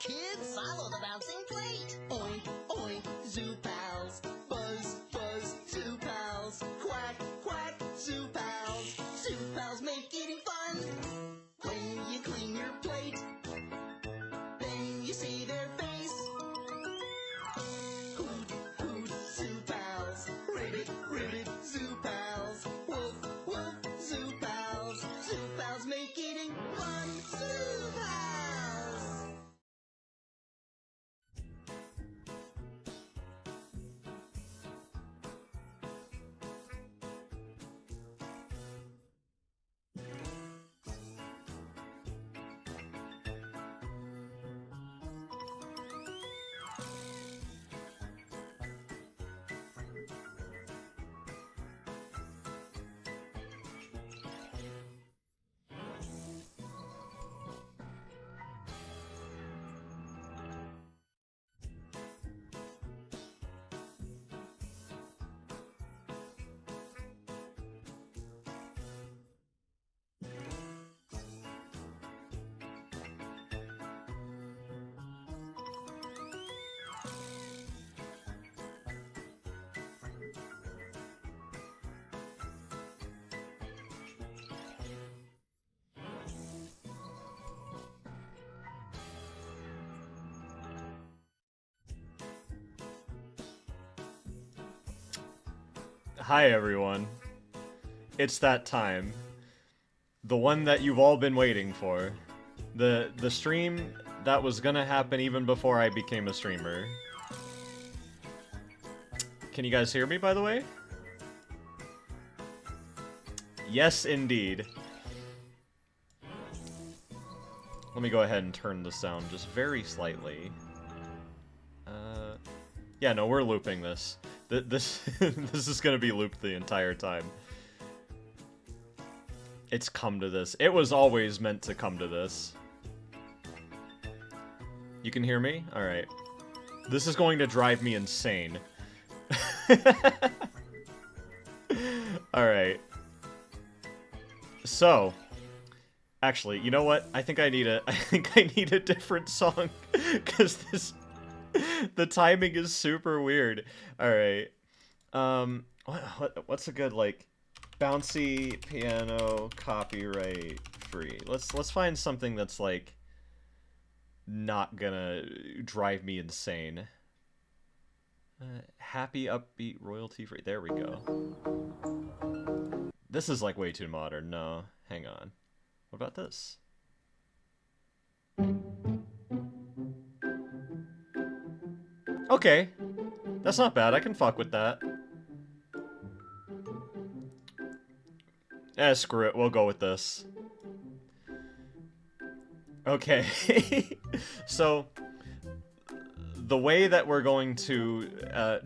kids, follow the bouncing plate. Oink, oink, zoo pals. Buzz, buzz, zoo pals. Quack, quack, zoo pals. Zoo pals make eating fun. When you clean your plate, then you see their face. Hoot, hoot, zoo pals. Ribbit, ribbit, zoo pals. Woof, woof, zoo pals. Zoo pals make eating fun. Zoo pals. Hi everyone. It's that time. The one that you've all been waiting for. The stream that was gonna happen even before I became a streamer. Can you guys hear me, by the way? Yes, indeed. Let me go ahead and turn this down just very slightly. Yeah, no, we're looping this. This this is gonna be looped the entire time. It's come to this. It was always meant to come to this. You can hear me? Alright. This is going to drive me insane. Alright. So, actually, you know what? I think I need a different song cuz the timing is super weird. Alright. What's a good, like, bouncy piano copyright free? Let's find something that's, like, not gonna drive me insane. Happy, upbeat, royalty free. There we go. This is, like, way too modern. No, hang on. What about this? Okay. That's not bad. I can fuck with that. Screw it. We'll go with this. Okay. So, the way that we're going to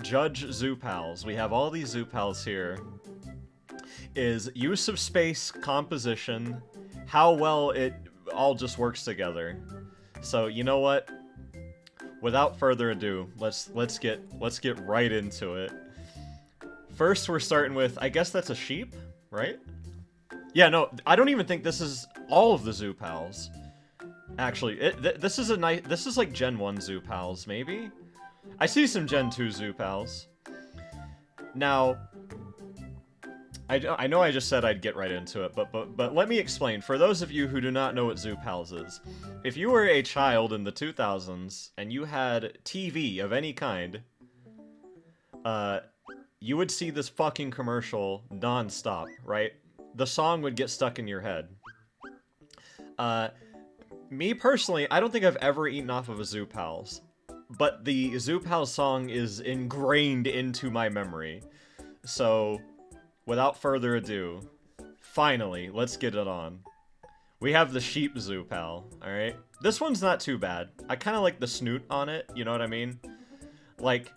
judge Zoo Pals, we have all these Zoo Pals here, is use of space, composition, how well it all just works together. So, you know what? Without further ado, let's get right into it. First, we're starting with, I guess that's a sheep, right? Yeah, no, I don't even think this is all of the Zoo Pals. Actually, this is like Gen 1 Zoo Pals, maybe? I see some Gen 2 Zoo Pals. Now, I know I just said I'd get right into it, but let me explain. For those of you who do not know what Zoo Pals is, if you were a child in the 2000s and you had TV of any kind, you would see this fucking commercial non-stop, right? The song would get stuck in your head. Me personally, I don't think I've ever eaten off of a Zoo Pals, but the Zoo Pals song is ingrained into my memory. So, without further ado, finally, let's get it on. We have the sheep Zoo Pal, alright? This one's not too bad. I kind of like the snoot on it, you know what I mean? Like,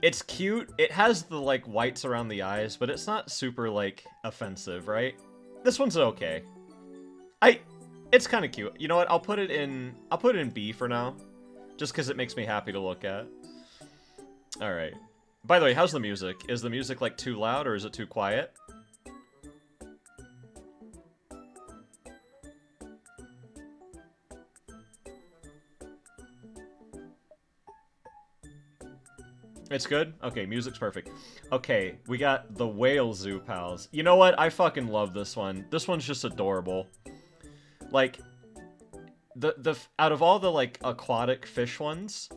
it's cute. It has the, like, whites around the eyes, but it's not super, like, offensive, right? This one's okay. It's kind of cute. You know what? I'll put it in B for now, just because it makes me happy to look at. Alright. By the way, how's the music? Is the music, like, too loud, or is it too quiet? It's good? Okay, music's perfect. Okay, we got the whale zoo pals. You know what? I fucking love this one. This one's just adorable. Like, out of all the, like, aquatic fish ones,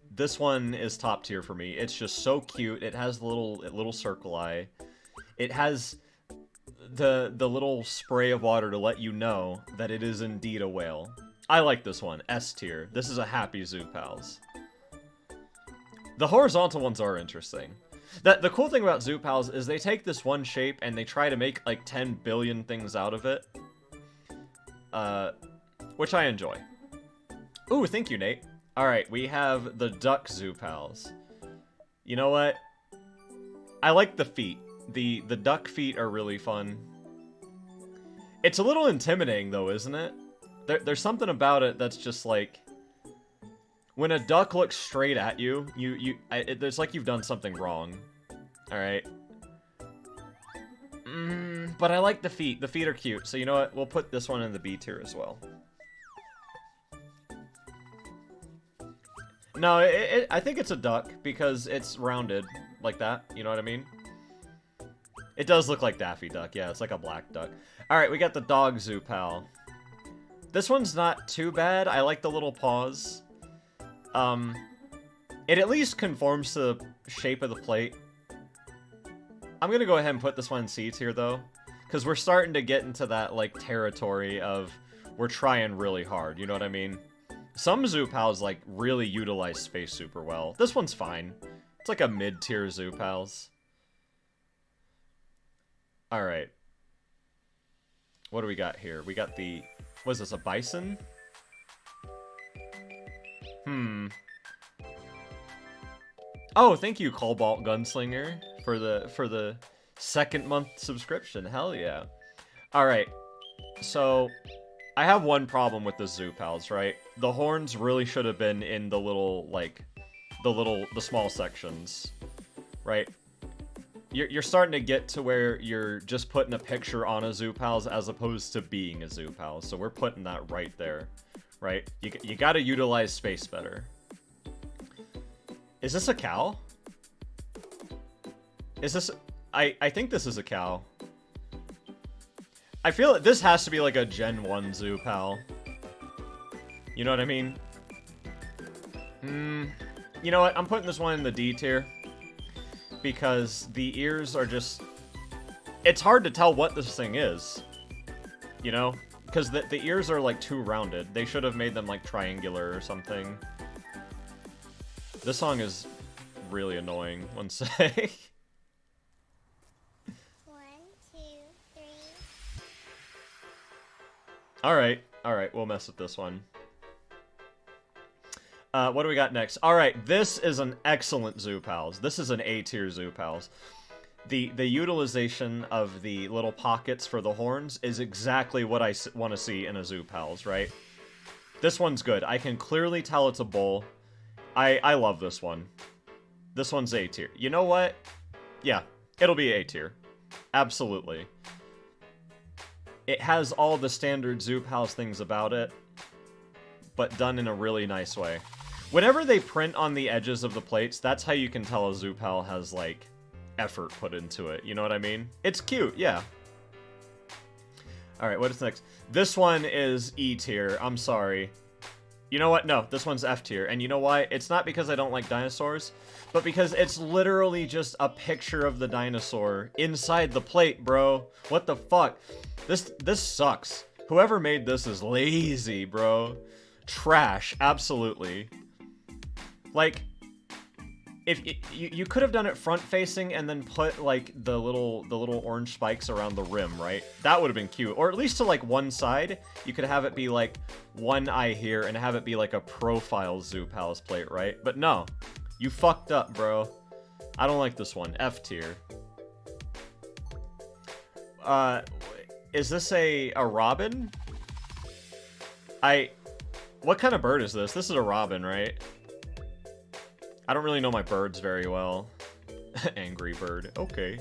this one is top tier for me. It's just so cute. It has the little circle eye. It has the little spray of water to let you know that it is indeed a whale. I like this one. S tier. This is a happy zoo pals. The horizontal ones are interesting. The cool thing about zoo pals is they take this one shape and they try to make like 10 billion things out of it. Which I enjoy. Ooh, thank you, Nate. Alright, we have the duck zoo pals. You know what? I like the feet. The duck feet are really fun. It's a little intimidating though, isn't it? There's something about it that's just like... When a duck looks straight at you, it's like you've done something wrong. Alright. But I like the feet. The feet are cute. So you know what? We'll put this one in the B tier as well. No, I think it's a duck because it's rounded like that. You know what I mean? It does look like Daffy Duck. Yeah, it's like a black duck. Alright, we got the dog zoo pal. This one's not too bad. I like the little paws. It at least conforms to the shape of the plate. I'm gonna go ahead and put this one in C tier, though. Because we're starting to get into that, like, territory of we're trying really hard, you know what I mean? Some zoo pals, like, really utilize space super well. This one's fine. It's like a mid-tier zoo pals. Alright. What do we got here? We got the... What is this, a bison? Oh, thank you, Cobalt Gunslinger, for the second month subscription. Hell yeah. Alright, so I have one problem with the zoo pals, right? The horns really should have been in the little, like, the small sections, right? You're starting to get to where you're just putting a picture on a zoo pals as opposed to being a zoo pal, so we're putting that right there, right? You gotta utilize space better. Is this a cow? Is this... I think this is a cow. I feel like this has to be like a Gen 1 zoo pal. You know what I mean? You know what? I'm putting this one in the D tier. Because the ears are just... It's hard to tell what this thing is. You know? Because the ears are like too rounded. They should have made them like triangular or something. This song is really annoying, one sec. 1, 2, 3. Alright, we'll mess with this one. What do we got next? Alright, this is an excellent zoo pals. This is an A tier zoo pals. The utilization of the little pockets for the horns is exactly what I want to see in a zoo pals, right? This one's good. I can clearly tell it's a bull. I love this one. This one's A tier. You know what? Yeah, it'll be A tier. Absolutely. It has all the standard zoo pals things about it, but done in a really nice way. Whenever they print on the edges of the plates, that's how you can tell a zoo pal has, like, effort put into it. You know what I mean? It's cute, yeah. Alright, what is next? This one is E tier. I'm sorry. You know what? No, this one's F tier. And you know why? It's not because I don't like dinosaurs, but because it's literally just a picture of the dinosaur inside the plate, bro. What the fuck? This sucks. Whoever made this is lazy, bro. Trash, absolutely. Like, if you could have done it front facing and then put like the little orange spikes around the rim, right? That would have been cute. Or at least to like one side, you could have it be like one eye here and have it be like a profile zoo palace plate, right? But no, you fucked up, bro. I don't like this one. F tier. Is this a robin? What kind of bird is this? This is a robin, right? I don't really know my birds very well. Angry bird. Okay.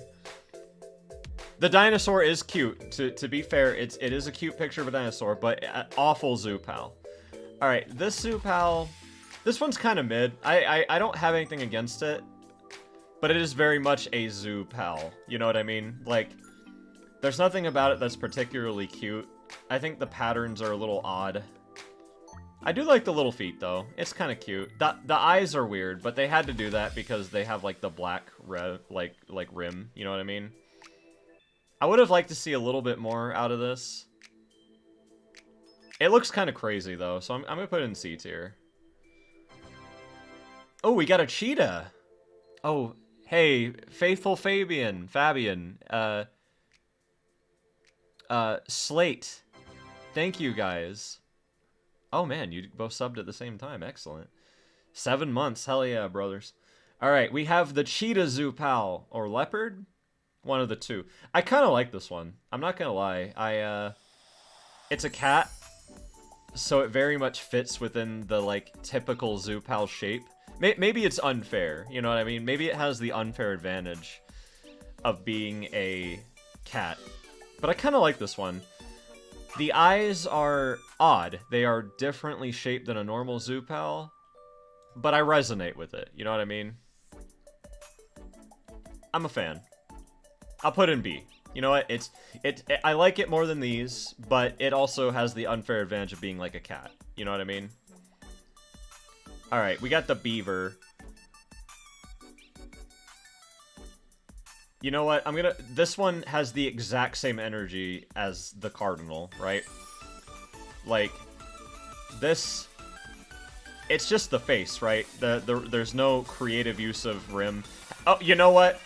The dinosaur is cute. To be fair, it is a cute picture of a dinosaur, but awful zoo pal. Alright, this zoo pal This one's kind of mid. I don't have anything against it, but it is very much a zoo pal. You know what I mean? Like, there's nothing about it that's particularly cute. I think the patterns are a little odd. I do like the little feet, though. It's kind of cute. The eyes are weird, but they had to do that because they have, like, the black red, like rim. You know what I mean? I would have liked to see a little bit more out of this. It looks kind of crazy, though, so I'm going to put it in C tier. Oh, we got a cheetah! Oh, hey, faithful Fabian, Slate. Thank you, guys. Oh, man, you both subbed at the same time. Excellent. 7 months. Hell yeah, brothers. Alright, we have the cheetah zoo pal. Or leopard? One of the two. I kind of like this one. I'm not gonna lie. It's a cat, so it very much fits within the, like, typical zoo pal shape. Maybe it's unfair, you know what I mean? Maybe it has the unfair advantage of being a cat. But I kind of like this one. The eyes are odd. They are differently shaped than a normal zoo pal, but I resonate with it. You know what I mean? I'm a fan. I'll put in B. You know what? I like it more than these, but it also has the unfair advantage of being like a cat. You know what I mean? Alright, we got the beaver. You know what? This one has the exact same energy as the cardinal, right? Like, this... It's just the face, right? There's no creative use of rim. Oh, you know what?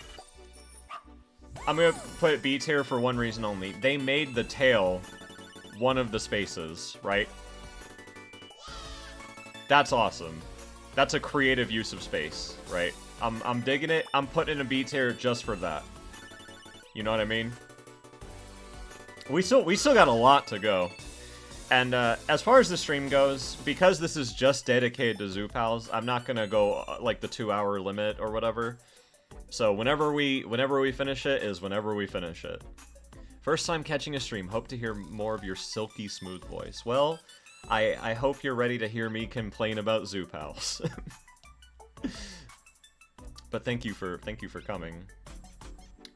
I'm gonna put it B tier for one reason only. They made the tail one of the spaces, right? That's awesome. That's a creative use of space, right? I'm digging it. I'm putting in a B tier just for that. You know what I mean? We still got a lot to go. And as far as the stream goes, because this is just dedicated to Zoo Pals, I'm not gonna go like the 2-hour limit or whatever. So whenever we finish it is whenever we finish it. First time catching a stream. Hope to hear more of your silky smooth voice. Well, I hope you're ready to hear me complain about Zoo Pals. But thank you for coming.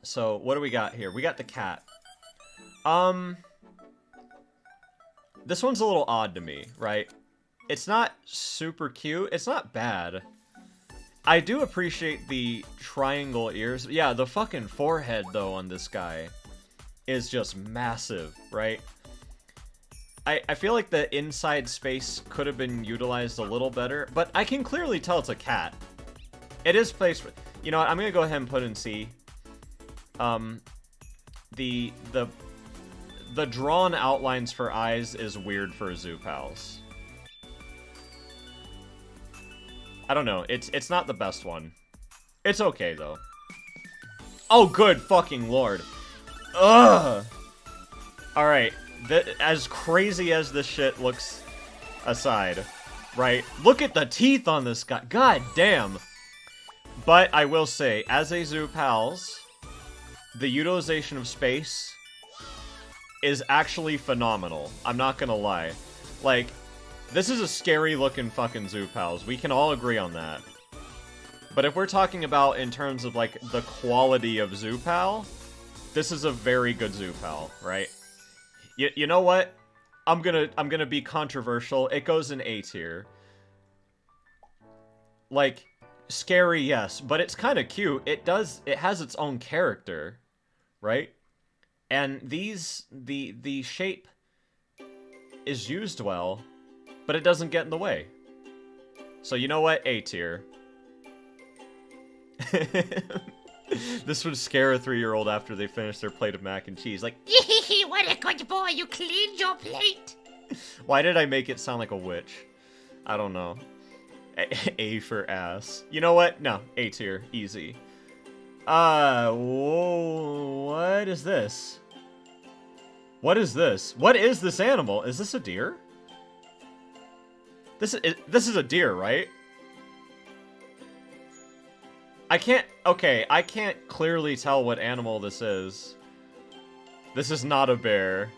So what do we got here? We got the cat. This one's a little odd to me, right? It's not super cute. It's not bad. I do appreciate the triangle ears. Yeah, the fucking forehead, though, on this guy is just massive, right? I feel like the inside space could have been utilized a little better, but I can clearly tell it's a cat. It is placed... You know what? I'm gonna go ahead and put in C. The drawn outlines for eyes is weird for Zoo Pals. I don't know. It's not the best one. It's okay, though. Oh, good fucking lord. Ugh! Alright. As crazy as this shit looks aside, right? Look at the teeth on this guy. God damn. But I will say, as a Zoo Pals, the utilization of space is actually phenomenal. I'm not gonna lie. Like, this is a scary looking fucking Zoo Pals. We can all agree on that. But if we're talking about in terms of, like, the quality of Zoo Pal, this is a very good Zoo Pal, right? You know what? I'm gonna be controversial. It goes in A tier. Like, scary, yes, but it's kind of cute. It has its own character, right? And the shape is used well, but it doesn't get in the way. So you know what? A tier. This would scare a 3-year-old after they finish their plate of mac and cheese. Like, What a good boy, you cleaned your plate. why did I make it sound like a witch? I don't know. A for ass. You know what? No, A tier. Easy. Whoa, what is this? What is this? What is this animal? Is this a deer? This is a deer, right? I can't clearly tell what animal this is. This is not a bear.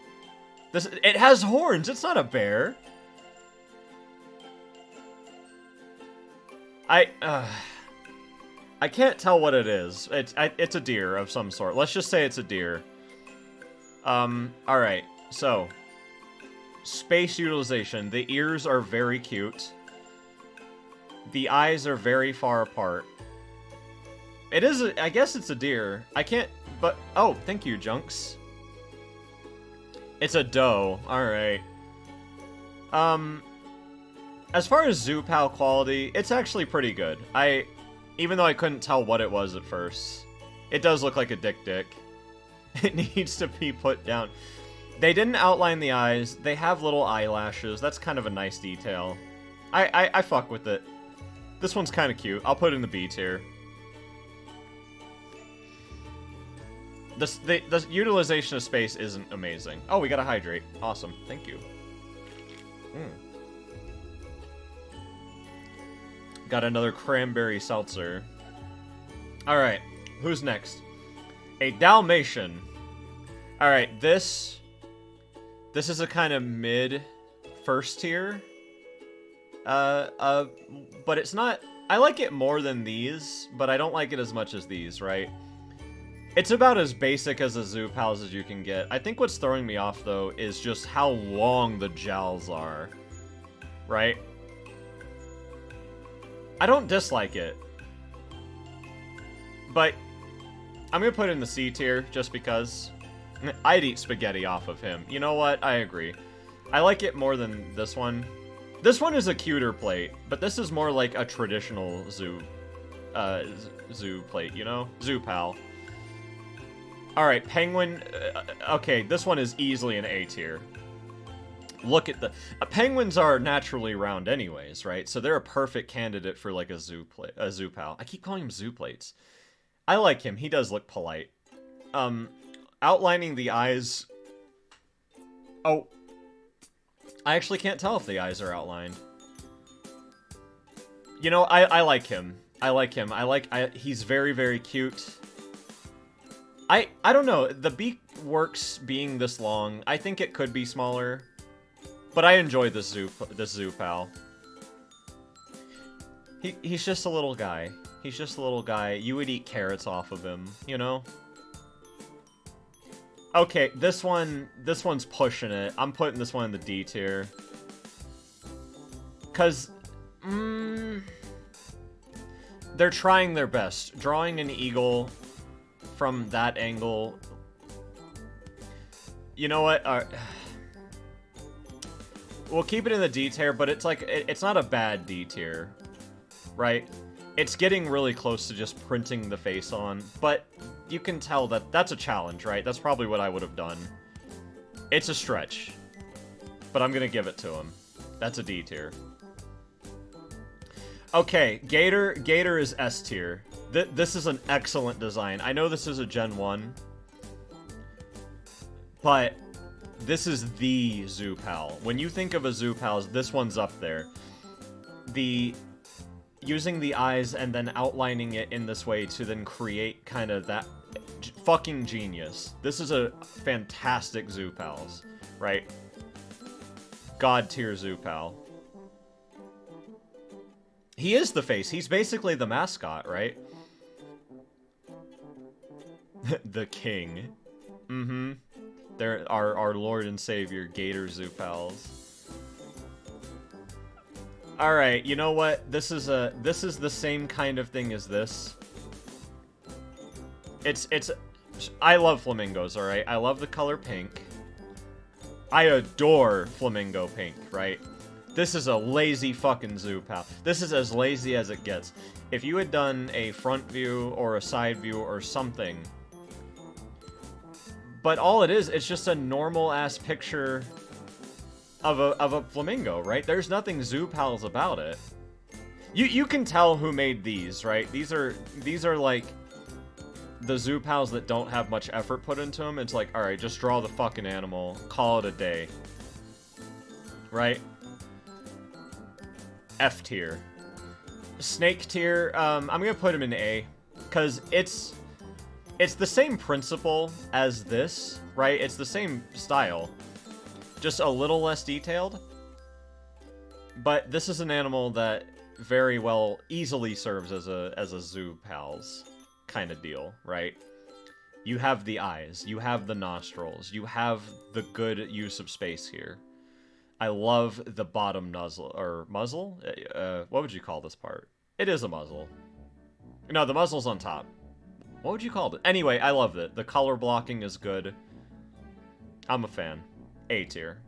It has horns. It's not a bear. I can't tell what it is. It's a deer of some sort. Let's just say it's a deer. Alright, so. Space utilization. The ears are very cute. The eyes are very far apart. It is, I guess it's a deer. I can't, but, oh, thank you, Junks. It's a doe, alright. As far as zoo pal quality, it's actually pretty good. Even though I couldn't tell what it was at first, it does look like a dick. It needs to be put down. They didn't outline the eyes. They have little eyelashes. That's kind of a nice detail. I fuck with it. This one's kind of cute. I'll put it in the B tier. The utilization of space isn't amazing. Oh, we got a hydrate. Awesome. Thank you. Got another cranberry seltzer. Alright, who's next? A Dalmatian. Alright, this is a kind of mid first tier. But it's not... I like it more than these, but I don't like it as much as these, right? It's about as basic as a zoo pals as you can get. I think what's throwing me off, though, is just how long the jowls are. Right? I don't dislike it. But I'm gonna put it in the C tier, just because. I'd eat spaghetti off of him. You know what? I agree. I like it more than this one. This one is a cuter plate, but this is more like a traditional zoo plate, you know? Zoo pal. Alright, penguin. Okay, this one is easily an A tier. Look at the... penguins are naturally round anyways, right? So they're a perfect candidate for like a zoo pal. I keep calling him zoo plates. I like him. He does look polite. Outlining the eyes... Oh. I actually can't tell if the eyes are outlined. You know, I like him. I like him. He's very, very cute. I don't know. The beak works being this long. I think it could be smaller. But I enjoy this zoo pal. He's just a little guy. He's just a little guy. You would eat carrots off of him, you know? Okay, this one's pushing it. I'm putting this one in the D tier. 'Cause, they're trying their best. Drawing an eagle from that angle. You know what? We'll keep it in the D tier, but it's like, it's not a bad D tier, right? It's getting really close to just printing the face on, but you can tell that that's a challenge, right? That's probably what I would have done. It's a stretch, but I'm gonna give it to him. That's a D tier. Okay, Gator is S tier. This is an excellent design. I know this is a Gen 1, but this is the zoo pal. When you think of a zoo pals, this one's up there. Using the eyes and then outlining it in this way to then create kind of that fucking genius. This is a fantastic zoo pals, right? God tier zoo pal. He is the face. He's basically the mascot, right? The king. Mm-hmm. They're our Lord and Savior, Gator zoo pals. Alright, you know what? This is the same kind of thing as this. I love flamingos, alright? I love the color pink. I adore flamingo pink, right? This is a lazy fucking zoo pal. This is as lazy as it gets. If you had done a front view or a side view or something, but all it is, it's just a normal-ass picture of a flamingo, right? There's nothing zoo pals about it. You can tell who made these, right? These are like the zoo pals that don't have much effort put into them. It's like, alright, just draw the fucking animal, call it a day. Right? F tier. Snake tier, I'm gonna put him in A, because it's the same principle as this, right? It's the same style, just a little less detailed. But this is an animal that very well easily serves as a Zoo Pals kind of deal, right? You have the eyes, you have the nostrils, you have the good use of space here. I love the bottom nuzzle, or muzzle? What would you call this part? It is a muzzle. No, the muzzle's on top. What would you call it? Anyway, I love it. The color blocking is good. I'm a fan. A tier.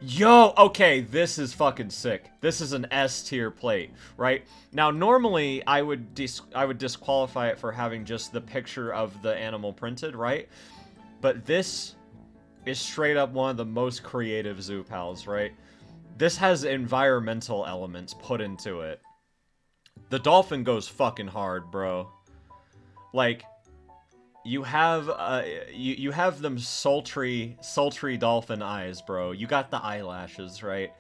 Yo, okay, this is fucking sick. This is an S tier plate, right? Now, normally, I would disqualify it for having just the picture of the animal printed, right? But this is straight up one of the most creative Zoo Pals, right? This has environmental elements put into it. The dolphin goes fucking hard, bro. Like, you have you have them sultry dolphin eyes, bro. You got the eyelashes, right?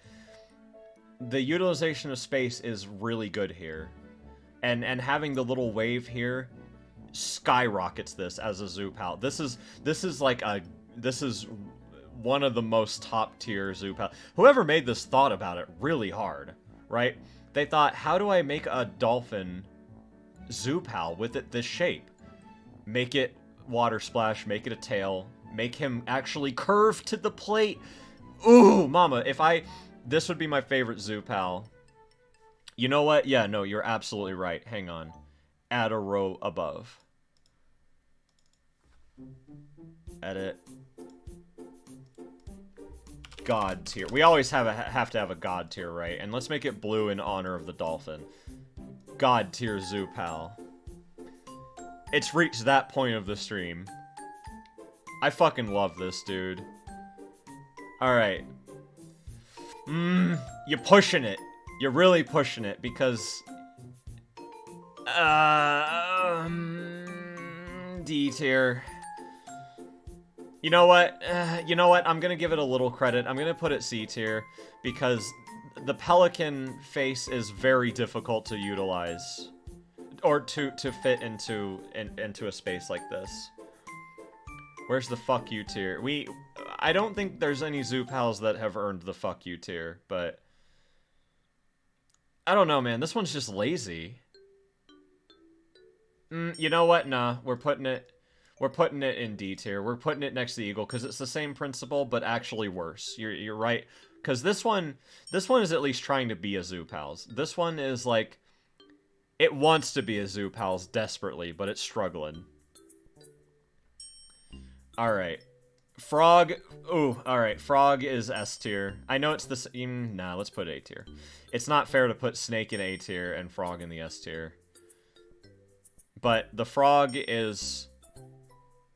The utilization of space is really good here. And having the little wave here skyrockets this as a Zoo Pal. This is one of the most top tier Zoo Pal. Whoever made this thought about it really hard, right? They thought, how do I make a dolphin Zoo Pal with it this shape? Make it water splash, make it a tail, make him actually curve to the plate. Ooh, mama, this would be my favorite Zoo Pal. You know what? Yeah, no, you're absolutely right. Hang on. Add a row above. Edit. God tier. We always have to have a God tier, right? And let's make it blue in honor of the dolphin. God tier Zoo Pal. It's reached that point of the stream. I fucking love this, dude. Alright. You're pushing it. You're really pushing it, because... D tier. You know what? I'm gonna give it a little credit. I'm gonna put it C tier, because the pelican face is very difficult to utilize. Or to fit into a space like this. Where's the fuck you tier? I don't think there's any Zoo Pals that have earned the fuck you tier, but... I don't know, man. This one's just lazy. You know what? Nah, we're putting it in D tier. We're putting it next to the eagle, because it's the same principle, but actually worse. You're right. Because this one is at least trying to be a Zoo Pals. This one is like... It wants to be a Zoo Pals desperately, but it's struggling. Alright. Frog. Ooh, alright. Frog is S tier. I know it's the same. Nah, let's put A tier. It's not fair to put Snake in A tier and Frog in the S tier. But the frog is...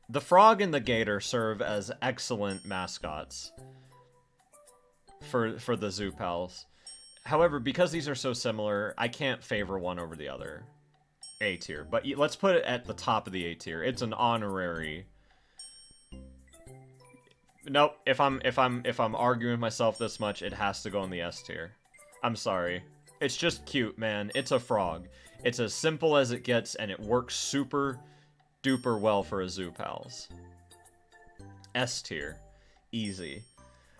The frog and the gator serve as excellent mascots for the Zoo Pals. However, because these are so similar, I can't favor one over the other. A tier. But let's put it at the top of the A tier. It's an honorary. Nope. If I'm arguing with myself this much, it has to go in the S tier. I'm sorry. It's just cute, man. It's a frog. It's as simple as it gets, and it works super duper well for a Zoo Pals. S tier. Easy.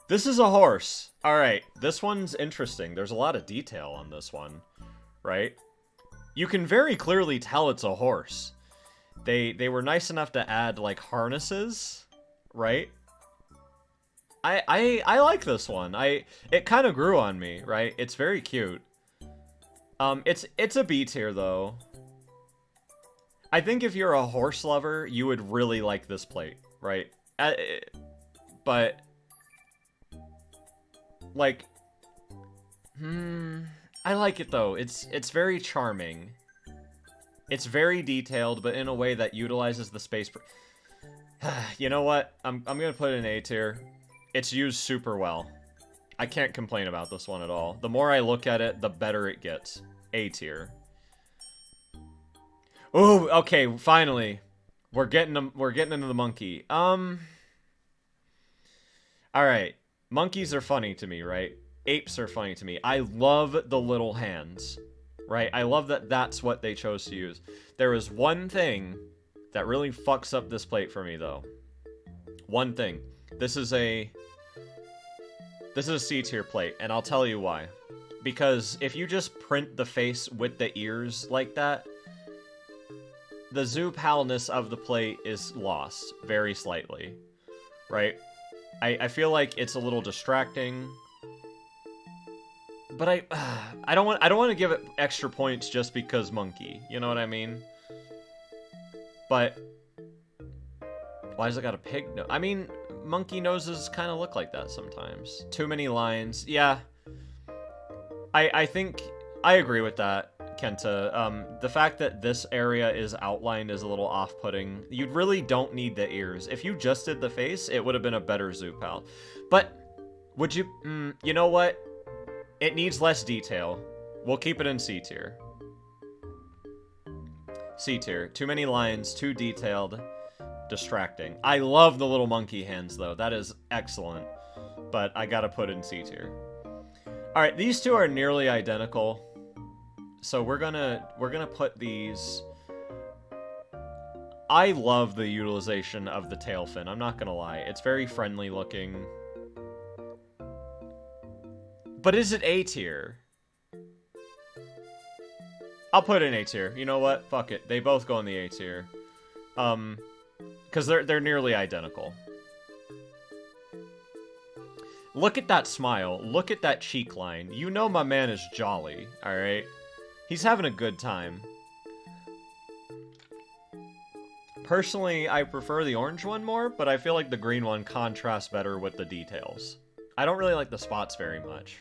This is a horse. Alright, this one's interesting. There's a lot of detail on this one, right? You can very clearly tell it's a horse. They were nice enough to add, like, harnesses, right? I like this one. It kind of grew on me, right? It's very cute. It's a B tier, though. I think if you're a horse lover, you would really like this plate, right? But... Like, I like it though. It's very charming. It's very detailed, but in a way that utilizes the space. You know what? I'm gonna put it in A tier. It's used super well. I can't complain about this one at all. The more I look at it, the better it gets. A tier. Ooh, okay, finally. We're getting into the monkey. Alright. Monkeys are funny to me, right? Apes are funny to me. I love the little hands, right? I love that that's what they chose to use. There is one thing that really fucks up this plate for me, though. One thing. This is a C tier plate, and I'll tell you why. because if you just print the face with the ears like that, the Zoopalness of the plate is lost very slightly, right? I feel like it's a little distracting, but I don't want to give it extra points just because monkey, you know what I mean? But why does it got a pig nose? I mean, monkey noses kind of look like that sometimes. Too many lines. Yeah. I think I agree with that, Kenta. The fact that this area is outlined is a little off-putting. You really don't need the ears. If you just did the face, it would have been a better Zoopal. But would you... you know what? It needs less detail. We'll keep it in C tier. C tier. Too many lines, too detailed, distracting. I love the little monkey hands, though. That is excellent. But I gotta put in C tier. Alright, these two are nearly identical. So we're gonna put these... I love the utilization of the tail fin, I'm not gonna lie. It's very friendly looking. But is it A tier? I'll put it in A tier. You know what? Fuck it. They both go in the A tier. Because they're nearly identical. Look at that smile. Look at that cheek line. You know my man is jolly, alright? He's having a good time. Personally, I prefer the orange one more, but I feel like the green one contrasts better with the details. I don't really like the spots very much.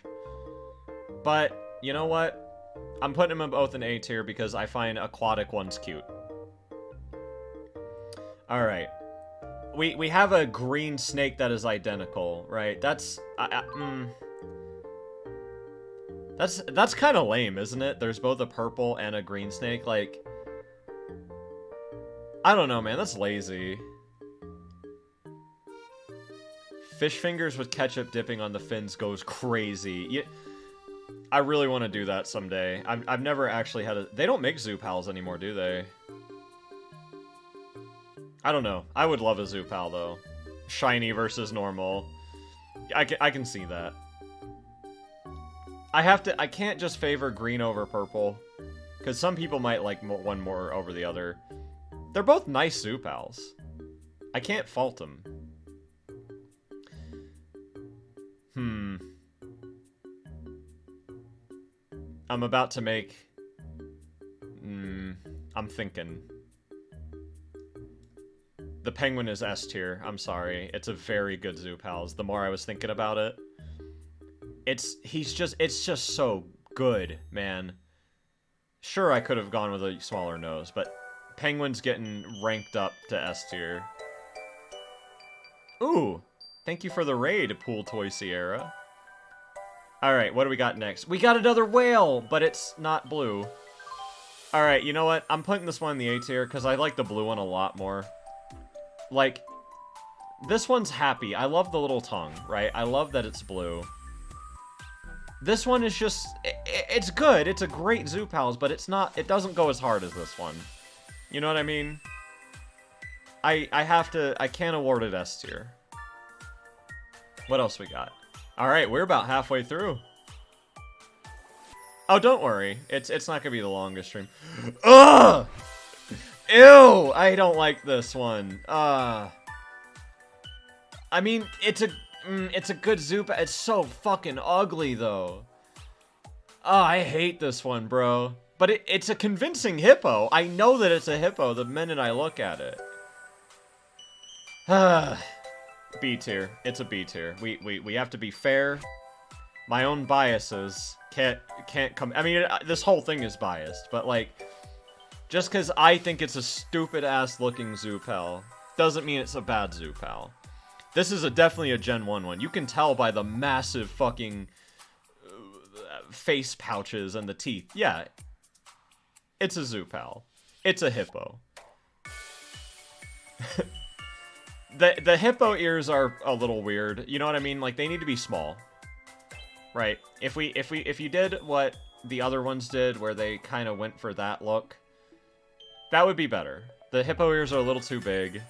But, you know what? I'm putting them both in A tier because I find aquatic ones cute. Alright. We have a green snake that is identical, right? That's kind of lame, isn't it? There's both a purple and a green snake. Like, I don't know, man. That's lazy. Fish fingers with ketchup dipping on the fins goes crazy. I really want to do that someday. I've never actually had a... They don't make Zoopals anymore, do they? I don't know. I would love a Zoopal, though. Shiny versus normal. I can see that. I can't just favor green over purple. Because some people might like one more over the other. They're both nice Zoopals. I can't fault them. I'm about to make... I'm thinking. The penguin is S tier. I'm sorry. It's a very good Zoopals. The more I was thinking about it. It's just so good, man. Sure, I could have gone with a smaller nose, but penguin's getting ranked up to S tier. Ooh, thank you for the raid, Pool Toy Sierra. Alright, what do we got next? We got another whale, but it's not blue. Alright, you know what? I'm putting this one in the A tier, because I like the blue one a lot more. Like, this one's happy. I love the little tongue, right? I love that it's blue. This one is just... It's good. It's a great Zoopals, but it's not... It doesn't go as hard as this one. You know what I mean? I can't award it S tier. What else we got? Alright, we're about halfway through. Oh, don't worry. It's not gonna be the longest stream. Ugh! Ew! I don't like this one. I mean, it's a good Zoopal. It's so fucking ugly, though. Oh, I hate this one, bro. But it's a convincing hippo. I know that it's a hippo the minute I look at it. B tier. It's a B tier. We have to be fair. My own biases can't come... I mean, this whole thing is biased, but, like... Just because I think it's a stupid-ass looking Zoopal doesn't mean it's a bad Zoopal. This is definitely a Gen 1 one. You can tell by the massive fucking face pouches and the teeth. Yeah, it's a Zoopal. It's a hippo. The hippo ears are a little weird. You know what I mean? Like, they need to be small. Right. If you did what the other ones did, where they kind of went for that look, that would be better. The hippo ears are a little too big.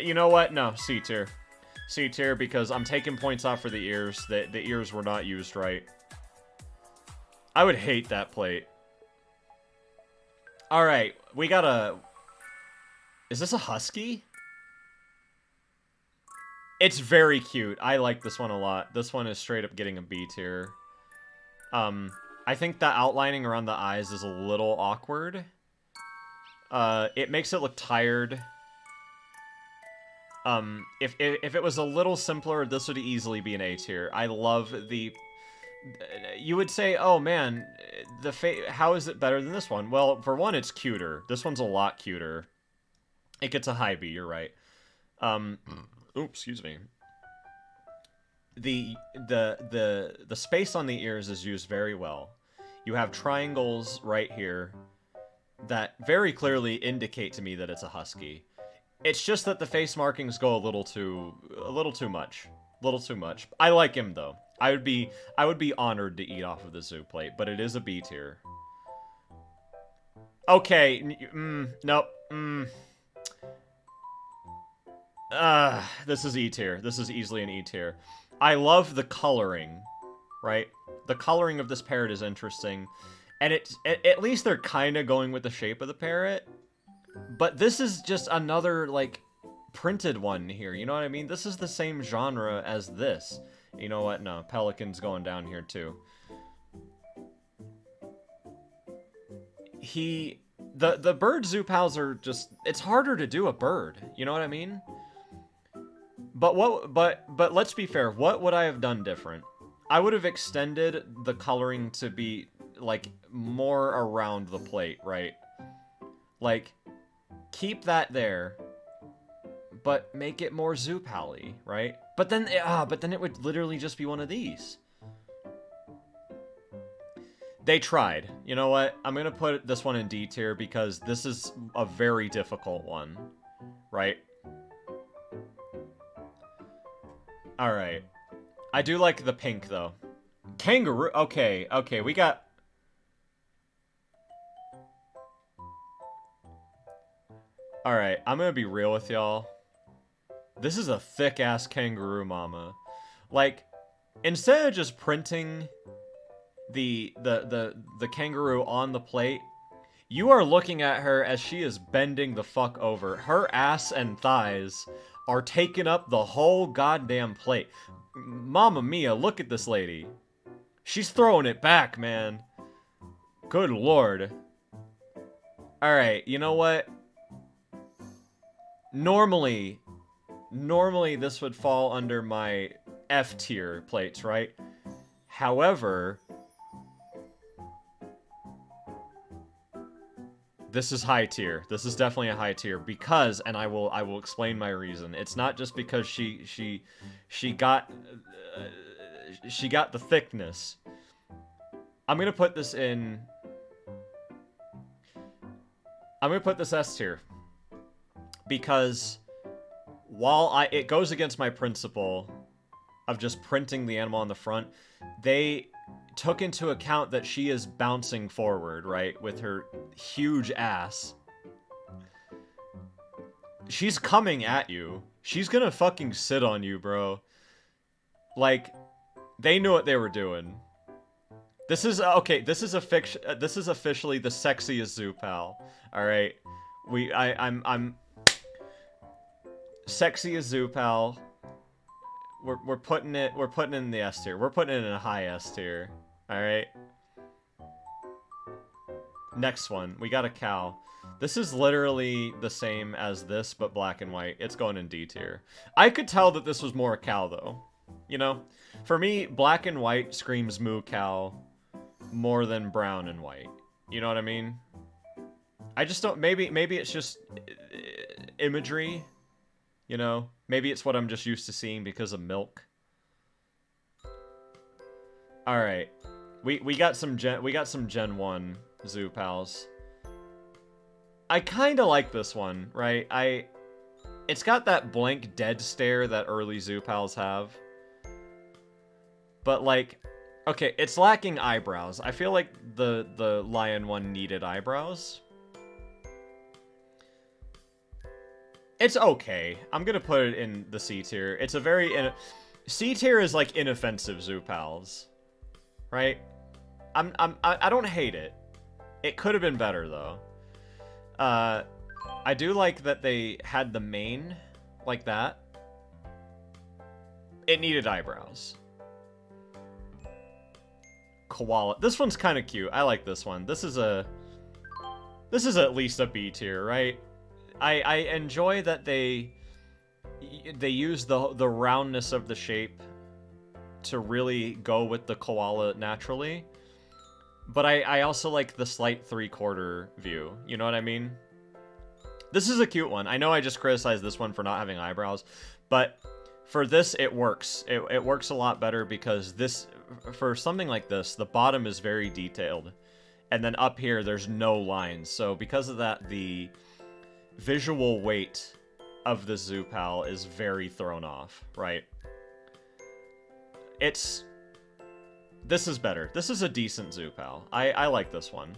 You know what? No, C tier. C tier because I'm taking points off for the ears. The ears were not used right. I would hate that plate. Alright, we got a... Is this a husky? It's very cute. I like this one a lot. This one is straight up getting a B tier. I think the outlining around the eyes is a little awkward. It makes it look tired. If it was a little simpler, this would easily be an A tier. I love the... You would say, oh man, how is it better than this one? Well, for one, it's cuter. This one's a lot cuter. It gets a high B, you're right. Oops, excuse me. The space on the ears is used very well. You have triangles right here that very clearly indicate to me that it's a husky. It's just that the face markings go a little too much. I like him though. I would be honored to eat off of the zoo plate, but it is a B tier. Okay, nope. This is E tier. This is easily an E tier. I love the coloring, right? The coloring of this parrot is interesting. And at least they're kind of going with the shape of the parrot. But this is just another, like, printed one here. You know what I mean? This is the same genre as this. You know what? No, Pelican's going down here, too. The bird zoo pals are just... It's harder to do a bird. You know what I mean? But let's be fair. What would I have done different? I would have extended the coloring to be, like, more around the plate, right? Like, keep that there, but make it more zoo pally, right? But then it would literally just be one of these. They tried. You know what? I'm gonna put this one in D tier because this is a very difficult one, right? Alright. I do like the pink, though. Kangaroo. Okay, we got... Alright, I'm gonna be real with y'all. This is a thick-ass kangaroo mama. Like, instead of just printing the kangaroo on the plate, you are looking at her as she is bending the fuck over. Her ass and thighs are taking up the whole goddamn plate. Mamma mia, look at this lady. She's throwing it back, man. Good lord. Alright, you know what? Normally this would fall under my F tier plates, right? However, this is high tier. This is definitely a high tier because, and I will explain my reason. It's not just because she got the thickness. I'm gonna put this in. I'm gonna put this S tier because while it goes against my principle of just printing the animal on the front, they took into account that she is bouncing forward, right, with her huge ass. She's coming at you. She's gonna fucking sit on you, bro. Like, they knew what they were doing. This is okay. This is officially the sexiest zoo pal. All right, I'm sexiest zoo pal. We're putting it in the S tier. We're putting it in a high S tier. Alright. Next one. We got a cow. This is literally the same as this, but black and white. It's going in D tier. I could tell that this was more a cow, though. You know? For me, black and white screams moo cow more than brown and white. You know what I mean? I just don't... Maybe it's just imagery. You know? Maybe it's what I'm just used to seeing because of milk. Alright. We got some Gen 1 zoo pals. I kinda like this one, right? It's got that blank dead stare that early zoo pals have. But like, okay, it's lacking eyebrows. I feel like the lion one needed eyebrows. It's okay. I'm gonna put it in the C tier. It's a very... C tier is like inoffensive zoo pals. Right? I don't hate it. It could have been better, though. I do like that they had the mane like that. It needed eyebrows. Koala. This one's kind of cute. I like this one. This is at least a B tier, right? I enjoy that they use the roundness of the shape to really go with the koala naturally. But I also like the slight 3/4 view. You know what I mean? This is a cute one. I know I just criticized this one for not having eyebrows, but for this, it works. It works a lot better because this, for something like this, the bottom is very detailed. And then up here, there's no lines. So because of that, the visual weight of the zoo pal is very thrown off, right? This is better. This is a decent zoo pal. I like this one.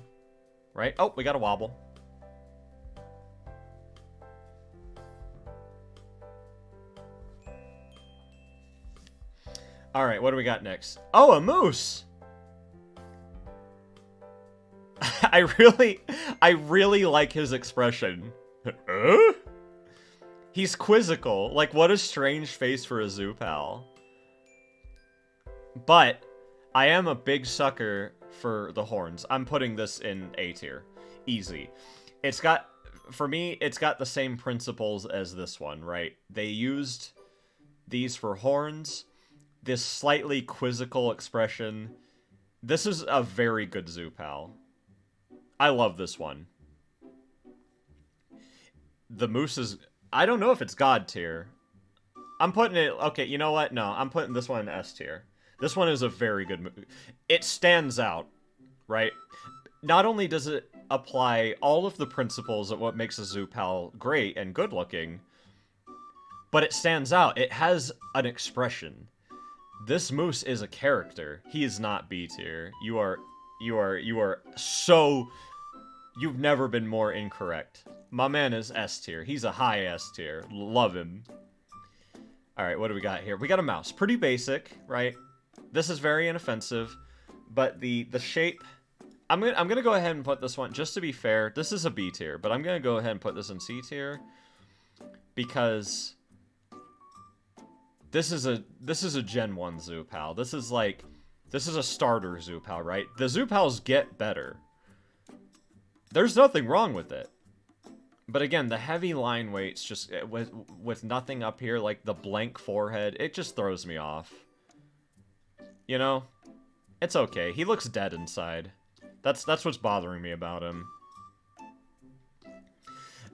Right? Oh, we got a wobble. Alright, what do we got next? Oh, a moose! I really like his expression. He's quizzical. Like, what a strange face for a zoo pal. But I am a big sucker for the horns. I'm putting this in A tier. Easy. It's got, for me, it's got the same principles as this one, right? They used these for horns. This slightly quizzical expression. This is a very good zoo pal. I love this one. The moose is... I don't know if it's God tier. I'm putting it... Okay, you know what? No, I'm putting this one in S tier. This one is a very good movie. It stands out, right? Not only does it apply all of the principles of what makes a zoo pal great and good looking, but it stands out. It has an expression. This moose is a character. He is not B tier. You are so... You've never been more incorrect. My man is S tier. He's a high S tier. Love him. Alright, what do we got here? We got a mouse. Pretty basic, right? This is very inoffensive, but the shape... I'm gonna go ahead and put this one, just to be fair, this is a B tier, but I'm gonna go ahead and put this in C tier, because this is a Gen 1 zoo pal. This is a starter zoo pal, right? The zoo pals get better. There's nothing wrong with it. But again, the heavy line weights, just with nothing up here, like the blank forehead, it just throws me off. You know? It's okay. He looks dead inside. That's what's bothering me about him.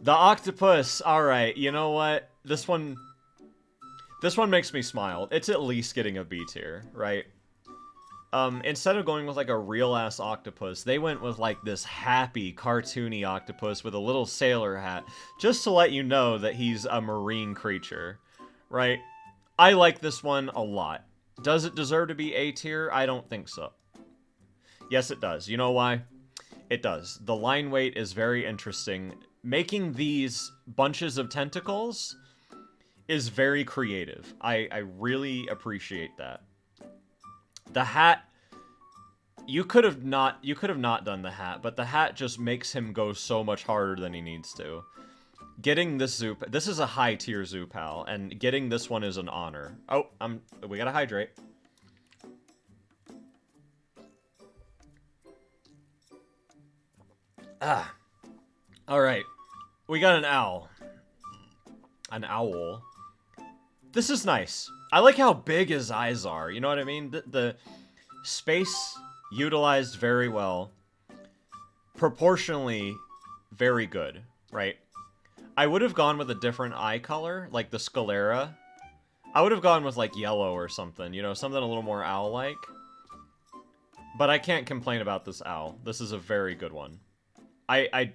The octopus! Alright, you know what? This one makes me smile. It's at least getting a B tier, right? Instead of going with, like, a real-ass octopus, they went with, like, this happy, cartoony octopus with a little sailor hat, just to let you know that he's a marine creature, right? I like this one a lot. Does it deserve to be A tier? I don't think so. Yes, it does. You know why? It does. The line weight is very interesting. Making these bunches of tentacles is very creative. I really appreciate that. The hat, you could have not done the hat, but the hat just makes him go so much harder than he needs to. Getting this this is a high tier zoo pal, and getting this one is an honor. Oh, we gotta hydrate. Ah. Alright. We got an owl. An owl. This is nice. I like how big his eyes are. You know what I mean? The space utilized very well. Proportionally very good, right? I would have gone with a different eye color, like the sclera. I would have gone with, like, yellow or something. You know, something a little more owl-like. But I can't complain about this owl. This is a very good one. I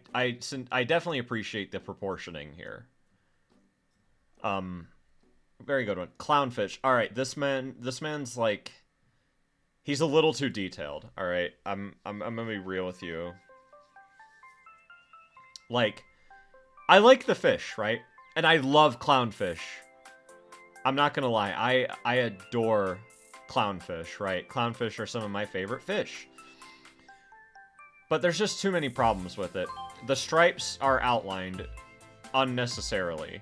definitely appreciate the proportioning here. Very good one. Clownfish. Alright, this man's like... He's a little too detailed, alright? I'm gonna be real with you. Like, I like the fish, right? And I love clownfish. I'm not gonna lie, I adore clownfish, right? Clownfish are some of my favorite fish. But there's just too many problems with it. The stripes are outlined unnecessarily.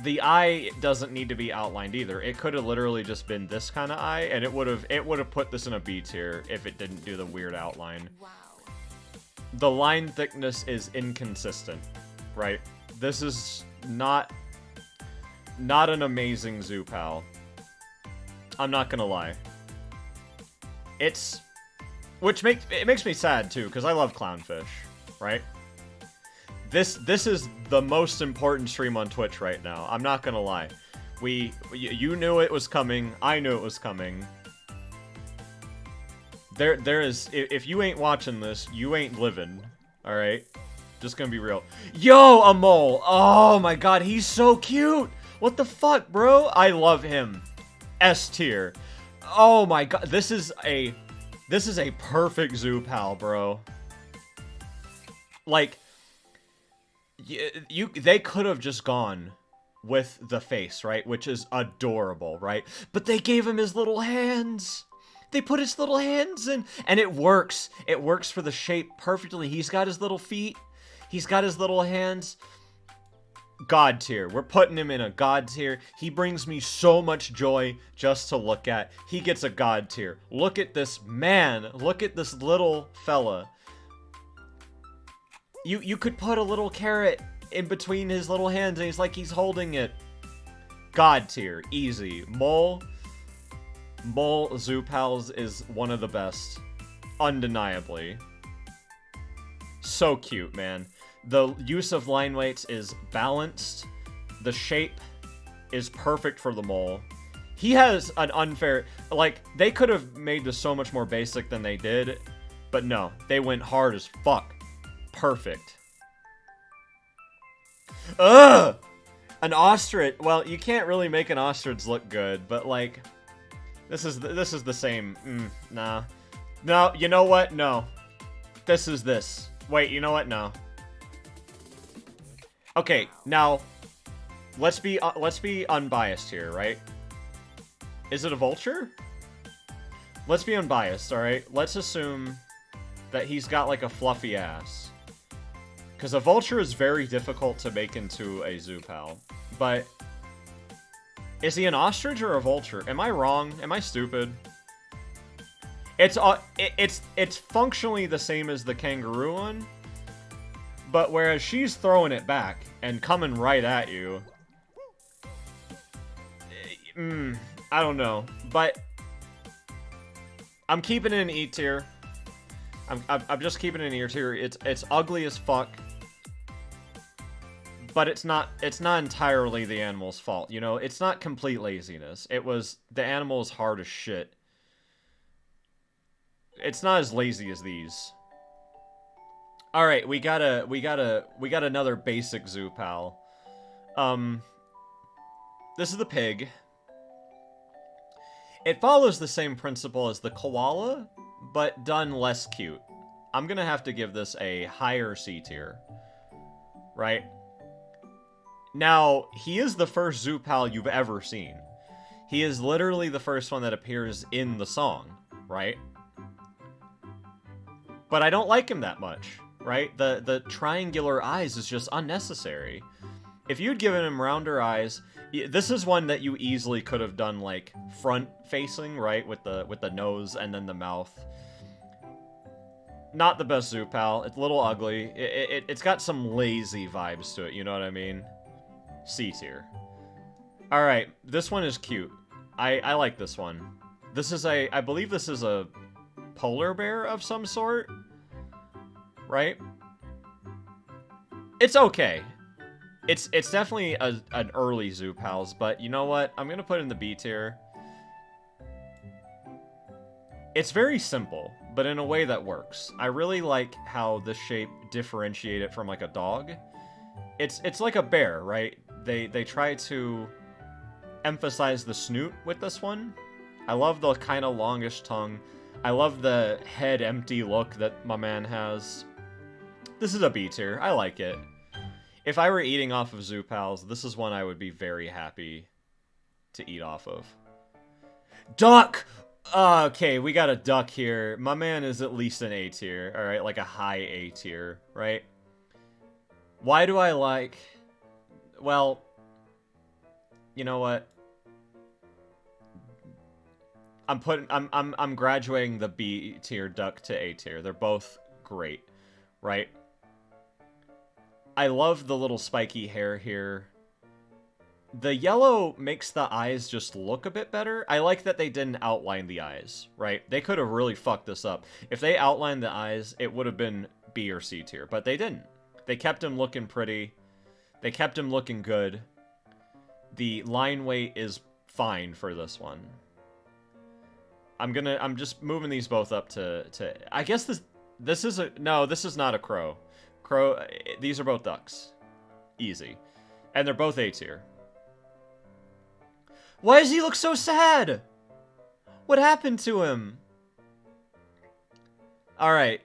The eye doesn't need to be outlined either. It could have literally just been this kind of eye, and it would have put this in a B tier if it didn't do the weird outline. Wow. The line thickness is inconsistent, right? This is not an amazing zoo pal. I'm not gonna lie. Which makes me sad too, because I love clownfish, right? This is the most important stream on Twitch right now. I'm not gonna lie. You knew it was coming. I knew it was coming. There is, if you ain't watching this, you ain't living. All right, just gonna be real. Yo, a mole. Oh my god, he's so cute. What the fuck, bro? I love him. S tier. Oh my god, this is a perfect zoo pal, bro. Like, they could have just gone with the face, right? Which is adorable, right? But they gave him his little hands. They put his little hands in, and it works. It works for the shape perfectly. He's got his little feet. He's got his little hands. God tier. We're putting him in a God tier. He brings me so much joy just to look at. He gets a God tier. Look at this man. Look at this little fella. You could put a little carrot in between his little hands and he's like he's holding it. God tier. Easy. Mole Zoo Pals is one of the best. Undeniably. So cute, man. The use of line weights is balanced. The shape is perfect for the mole. He has an unfair... Like, they could have made this so much more basic than they did. But no, they went hard as fuck. Perfect. Ugh! An ostrich. Well, you can't really make an ostrich look good, but like... This is the same. Nah. No, you know what? No. This is this. Wait, you know what? No. Okay, now let's be unbiased here, right? Is it a vulture? Let's be unbiased, all right? Let's assume that he's got like a fluffy ass. Because a vulture is very difficult to make into a zoo pal. But is he an ostrich or a vulture? Am I wrong? Am I stupid? It's functionally the same as the kangaroo one. But whereas she's throwing it back and coming right at you, I don't know. But I'm keeping it in E tier. I'm just keeping it in E tier. It's ugly as fuck, but it's not entirely the animal's fault. You know, it's not complete laziness. It was the animal's hard as shit. It's not as lazy as these. All right, we got another basic zoo pal. This is the pig. It follows the same principle as the koala, but done less cute. I'm gonna have to give this a higher C tier. Right? Now, he is the first zoo pal you've ever seen. He is literally the first one that appears in the song, right? But I don't like him that much. Right? The triangular eyes is just unnecessary. If you'd given him rounder eyes, this is one that you easily could have done like front facing, right? With the nose and then the mouth. Not the best zoo pal. It's a little ugly. It's got some lazy vibes to it, you know what I mean? C tier. Alright, this one is cute. I like this one. This is I believe this is a polar bear of some sort. Right? It's okay. It's definitely an early zoo pals, but you know what? I'm gonna put it in the B tier. It's very simple, but in a way that works. I really like how the shape differentiate it from like a dog. It's like a bear, right? They try to emphasize the snoot with this one. I love the kind of longish tongue. I love the head empty look that my man has. This is a B tier. I like it. If I were eating off of Zoo Pals, this is one I would be very happy to eat off of. Duck! Okay, we got a duck here. My man is at least an A tier, alright? Like a high A tier, right? Why do I like... Well, you know what? I'm graduating the B tier duck to A tier. They're both great, right? I love the little spiky hair here. The yellow makes the eyes just look a bit better. I like that they didn't outline the eyes, right? They could have really fucked this up. If they outlined the eyes, it would have been B or C tier, but they didn't. They kept him looking pretty. They kept him looking good. The line weight is fine for this one. I'm just moving these both up to I guess this is a, no, this is not a crow. These are both ducks. Easy. And they're both A tier. Why does he look so sad? What happened to him? Alright.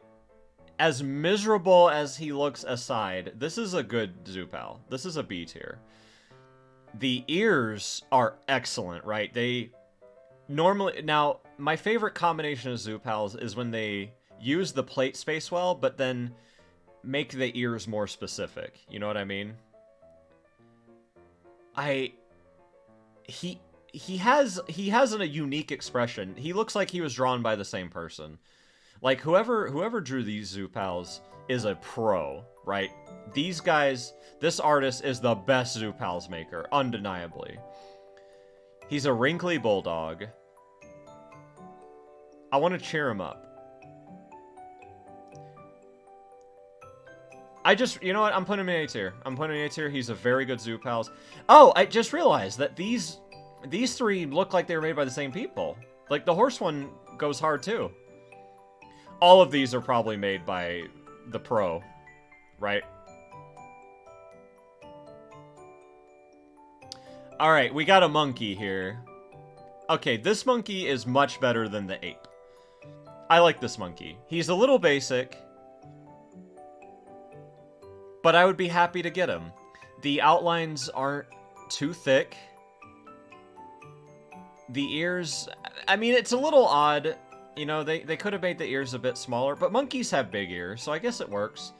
As miserable as he looks aside, this is a good Zoo Pal. This is a B tier. The ears are excellent, right? They normally... Now, my favorite combination of Zoo Pals is when they use the plate space well, but then make the ears more specific. You know what I mean? He has a unique expression. He looks like he was drawn by the same person. Like, whoever drew these Zoo Pals is a pro, right? These guys, this artist is the best Zoo Pals maker, undeniably. He's a wrinkly bulldog. I want to cheer him up. You know what? I'm putting him in A tier. I'm putting him in A tier. He's a very good Zoo Pals. Oh, I just realized that these three look like they were made by the same people. Like, the horse one goes hard, too. All of these are probably made by the pro, right? Alright, we got a monkey here. Okay, this monkey is much better than the ape. I like this monkey. He's a little basic, but I would be happy to get him. The outlines aren't too thick. The ears, I mean, it's a little odd. You know, they could have made the ears a bit smaller, but monkeys have big ears, so I guess it works.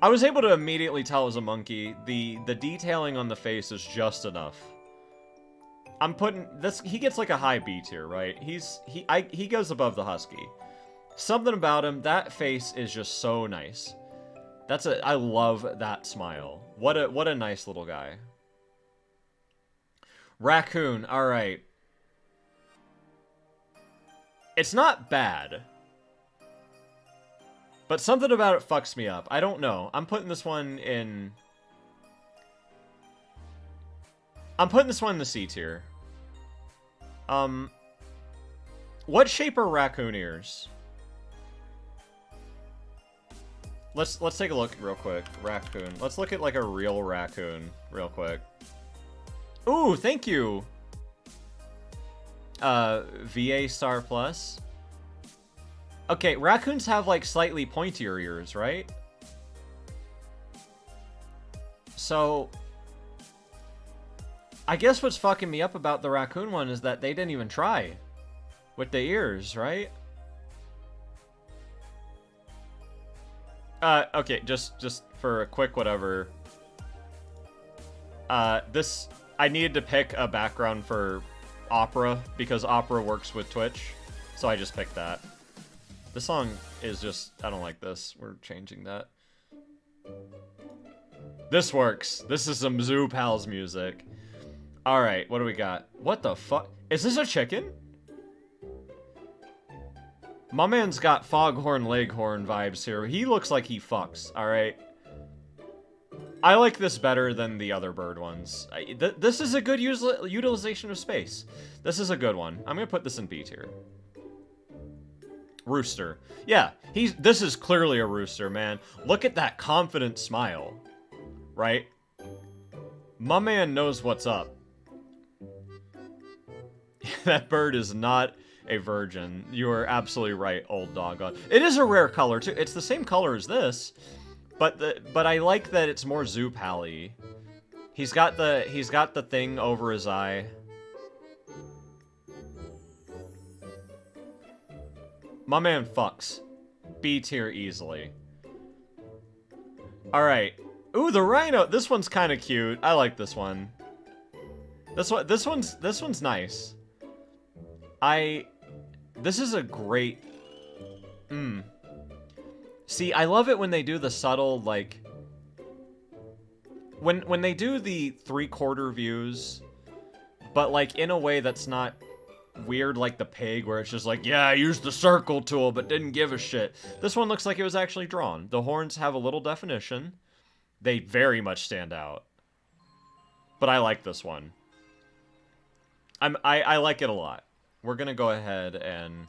I was able to immediately tell it was a monkey. The detailing on the face is just enough. I'm putting this, he gets like a high B tier, right? He goes above the husky. Something about him, that face is just so nice. I love that smile. What a nice little guy. Raccoon, alright. It's not bad. But something about it fucks me up. I don't know. I'm putting this one in the C tier. What shape are raccoon ears? Let's take a look real quick. Raccoon. Let's look at like a real raccoon real quick. Ooh, thank you. VA Star Plus. Okay, raccoons have like slightly pointier ears, right? So I guess what's fucking me up about the raccoon one is that they didn't even try with the ears, right? Okay, just for a quick whatever. I needed to pick a background for Opera because Opera works with Twitch, so I just picked that. The song is just, I don't like this. We're changing that. This works. This is some Zoo Pals music. Alright, what do we got? What the fuck? Is this a chicken? My man's got Foghorn Leghorn vibes here. He looks like he fucks, alright? I like this better than the other bird ones. This is a good utilization of space. This is a good one. I'm gonna put this in B tier. Rooster. Yeah, this is clearly a rooster, man. Look at that confident smile. Right? My man knows what's up. That bird is not a virgin. You are absolutely right, old doggone. It is a rare color, too. It's the same color as this, but I like that it's more Zoo Pally. He's got the thing over his eye. My man fucks. B tier easily. Alright. Ooh, the rhino. This one's kind of cute. I like this one. This one's nice. This is a great... See, I love it when they do the subtle, like... When they do the 3/4 views, but, like, in a way that's not weird like the pig, where it's just like, yeah, I used the circle tool, but didn't give a shit. This one looks like it was actually drawn. The horns have a little definition. They very much stand out. But I like this one. I like it a lot. We're gonna go ahead and...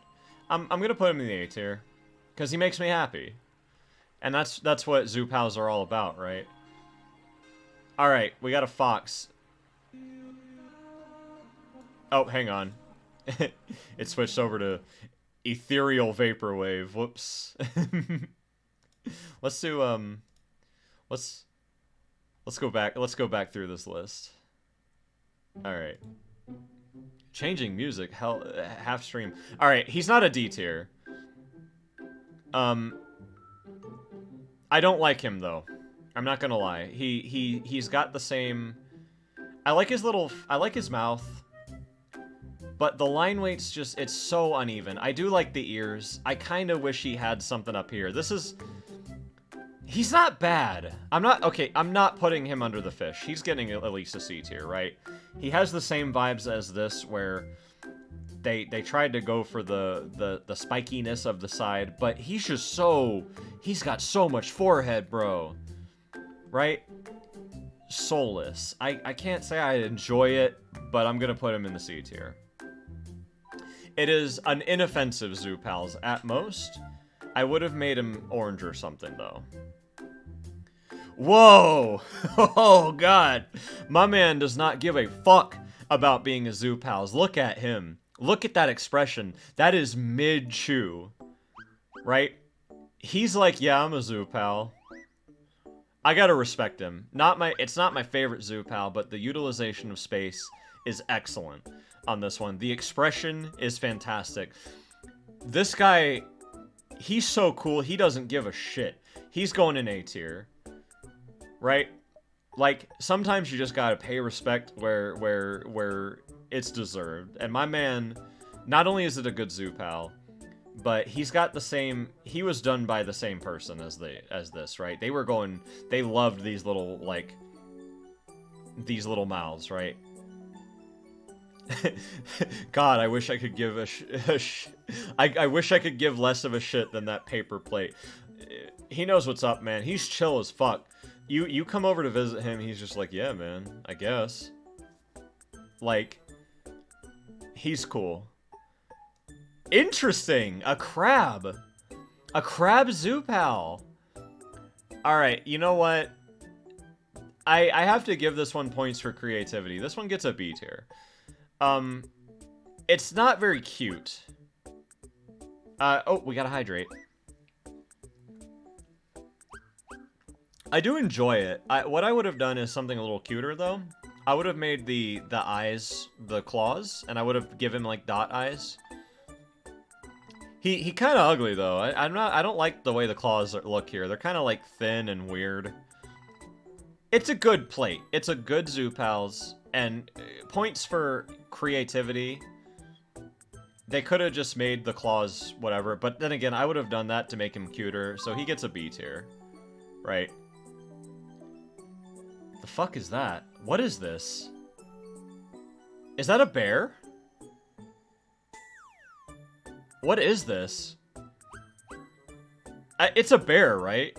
I'm gonna put him in the A tier. Because he makes me happy. And that's what Zoo Pals are all about, right? Alright, we got a fox. Oh, hang on. It switched over to ethereal vaporwave. Whoops. Let's do let's go back. Let's go back through this list. All right. Changing music, half stream. All right, he's not a D tier. I don't like him though. I'm not gonna lie. He's got the same. I like his mouth. But the line weight's just, it's so uneven. I do like the ears. I kind of wish he had something up here. He's not bad. I'm not putting him under the fish. He's getting at least a C tier, right? He has the same vibes as this, where they tried to go for the spikiness of the side, but he's got so much forehead, bro. Right? Soulless. I can't say I enjoy it, but I'm gonna put him in the C tier. It is an inoffensive Zoo Pals at most. I would have made him orange or something, though. Whoa! Oh, God. My man does not give a fuck about being a Zoo Pals. Look at him. Look at that expression. That is mid-chew. Right? He's like, yeah, I'm a Zoo Pal. I gotta respect him. It's not my favorite Zoo Pal, but the utilization of space is excellent on this one. The expression is fantastic. This guy, he's so cool, he doesn't give a shit. He's going in A tier. Right? Like, sometimes you just gotta pay respect where it's deserved. And my man, not only is it a good Zoo Pal, but he's got the same... He was done by the same person as this, right? They loved these little, like... These little mouths, right? God, I wish I could give I wish I could give less of a shit than that paper plate. He knows what's up, man. He's chill as fuck. You come over to visit him, he's just like, yeah, man, I guess. Like, he's cool. Interesting! A crab! A crab Zoo Pal! Alright, you know what? I have to give this one points for creativity. This one gets a B tier. It's not very cute. Oh, we gotta hydrate. I do enjoy it. What I would have done is something a little cuter, though. I would have made the eyes the claws, and I would have given, like, dot eyes. He kind of ugly, though. I don't like the way the claws look here. They're kind of, like, thin and weird. It's a good plate. It's a good Zoo Pals, and points for creativity. They could have just made the claws whatever, but then again, I would have done that to make him cuter, so he gets a B tier. Right? The fuck is that? What is this? Is that a bear? What is this? It's a bear, right?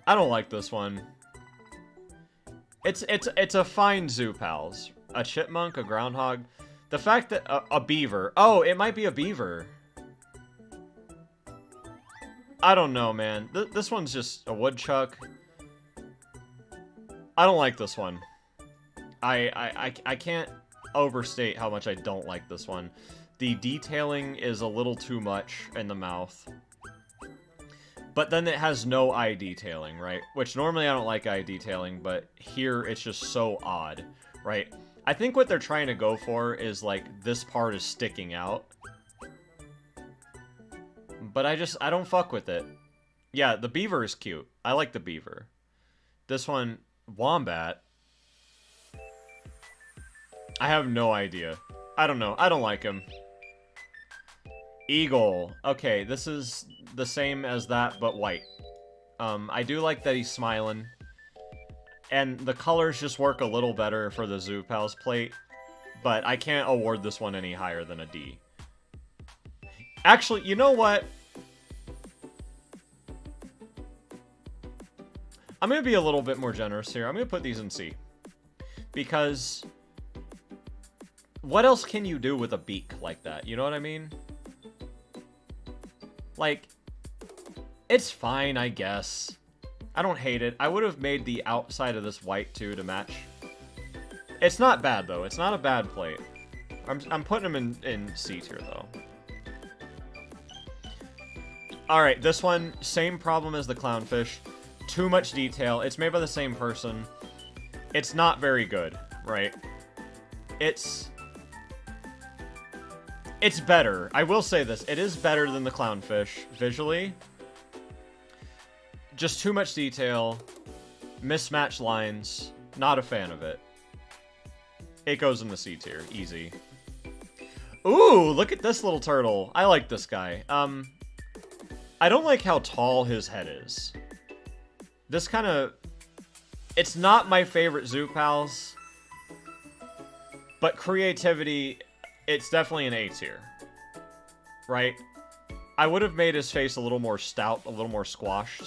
I don't like this one. It's a fine Zoo Pals. A chipmunk, a groundhog. The fact that a beaver. Oh, it might be a beaver. I don't know, man. This one's just a woodchuck. I don't like this one. I can't overstate how much I don't like this one. The detailing is a little too much in the mouth. But then it has no eye detailing, right? Which normally I don't like eye detailing, but here it's just so odd, right? I think what they're trying to go for is, like, this part is sticking out. But I don't fuck with it. Yeah, the beaver is cute. I like the beaver. This one, wombat. I have no idea. I don't know. I don't like him. Eagle. Okay, this is the same as that, but white. I do like that he's smiling. And the colors just work a little better for the Zoo Pals plate. But I can't award this one any higher than a D. Actually, you know what? I'm going to be a little bit more generous here. I'm going to put these in C. Because what else can you do with a beak like that? You know what I mean? Like, it's fine, I guess. I don't hate it. I would have made the outside of this white, too, to match. It's not bad, though. It's not a bad plate. I'm putting them in C tier, though. Alright, this one, same problem as the clownfish. Too much detail. It's made by the same person. It's not very good, right? It's better. I will say this. It is better than the clownfish, visually. Just too much detail. Mismatched lines. Not a fan of it. It goes in the C tier. Easy. Ooh, look at this little turtle. I like this guy. I don't like how tall his head is. This kind of... It's not my favorite Zoo Pals. But creativity, it's definitely an A tier. Right? I would have made his face a little more stout, a little more squashed.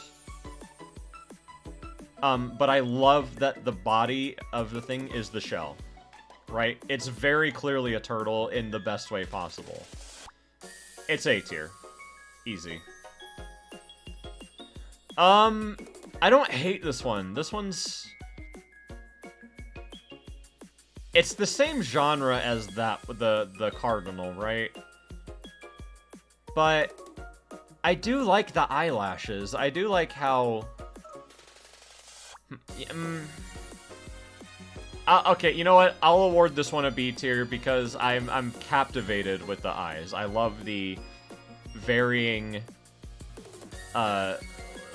But I love that the body of the thing is the shell. Right? It's very clearly a turtle in the best way possible. It's A tier. Easy. I don't hate this one. This one's... It's the same genre as that with the cardinal, right? But I do like the eyelashes. I do like how... okay, you know what? I'll award this one a B tier because I'm captivated with the eyes. I love the varying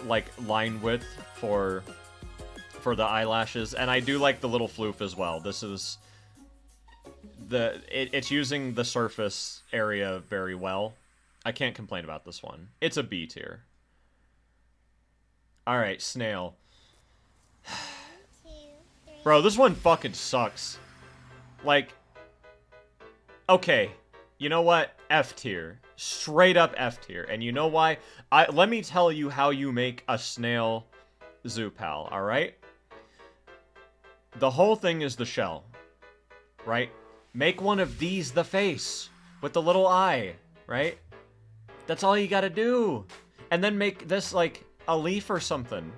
like line width for the eyelashes, and I do like the little floof as well. This is it's using the surface area very well. I can't complain about this one. It's a B tier. All right, snail. Bro, this one fucking sucks. Like, okay, you know what? F tier. Straight up F tier. And you know why? Let me tell you how you make a snail Zoo Pal, alright? The whole thing is the shell, right? Make one of these the face with the little eye, right? That's all you gotta do. And then make this like a leaf or something.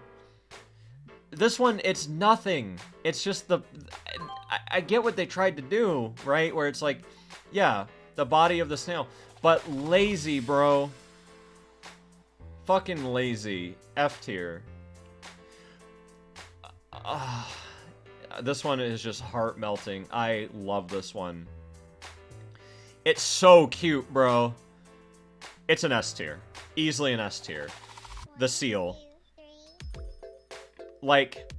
This one, it's nothing. It's just the... I get what they tried to do, right? Where it's like, yeah, the body of the snail. But lazy, bro. Fucking lazy. F tier. This one is just heart-melting. I love this one. It's so cute, bro. It's an S tier. Easily an S tier. The seal. Like,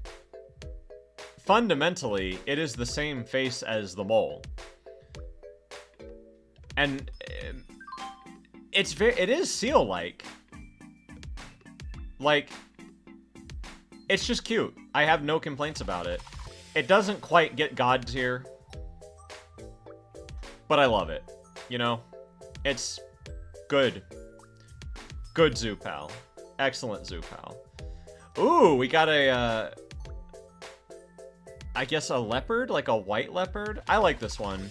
fundamentally, it is the same face as the mole. And it is seal-like. Like, it's just cute. I have no complaints about it. It doesn't quite get God tier, but I love it. You know? It's good. Good Zoo Pal. Excellent Zoo Pal. Ooh, we got a, I guess a leopard? Like a white leopard? I like this one.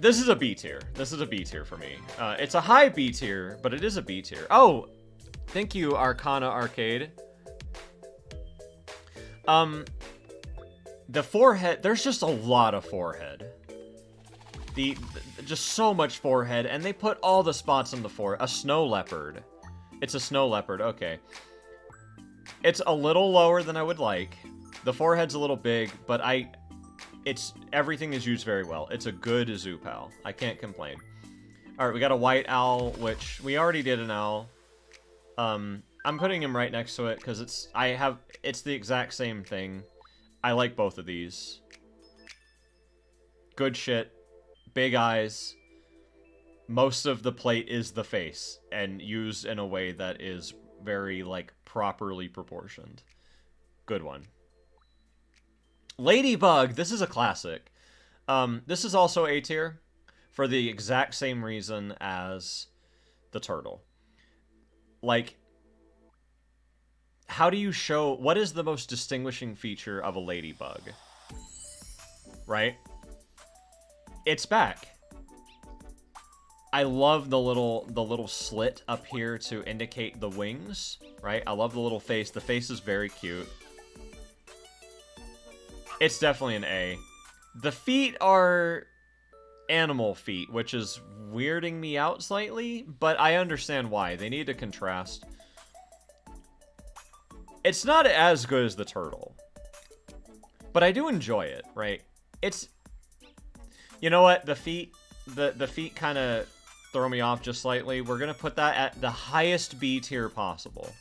This is a B tier. This is a B tier for me. It's a high B tier, but it is a B tier. Oh, thank you, Arcana Arcade. The forehead, there's just a lot of forehead. just so much forehead, and they put all the spots on the forehead. A snow leopard. It's a snow leopard, okay. It's a little lower than I would like. The forehead's a little big, but everything is used very well. It's a good zoo pal. I can't complain. Alright, we got a white owl, which we already did an owl. I'm putting him right next to it, because it's the exact same thing. I like both of these. Good shit. Big eyes. Most of the plate is the face, and used in a way that is very, like, properly proportioned. Good one. Ladybug! This is a classic. This is also A tier, for the exact same reason as the turtle. Like, how do you show... What is the most distinguishing feature of a ladybug? Right? It's back. I love the little slit up here to indicate the wings, right? I love the little face. The face is very cute. It's definitely an A. The feet are animal feet, which is weirding me out slightly, but I understand why. They need to contrast. It's not as good as the turtle, but I do enjoy it, right? It's... You know what? The feet kind of throw me off just slightly. We're going to put that at the highest B tier possible,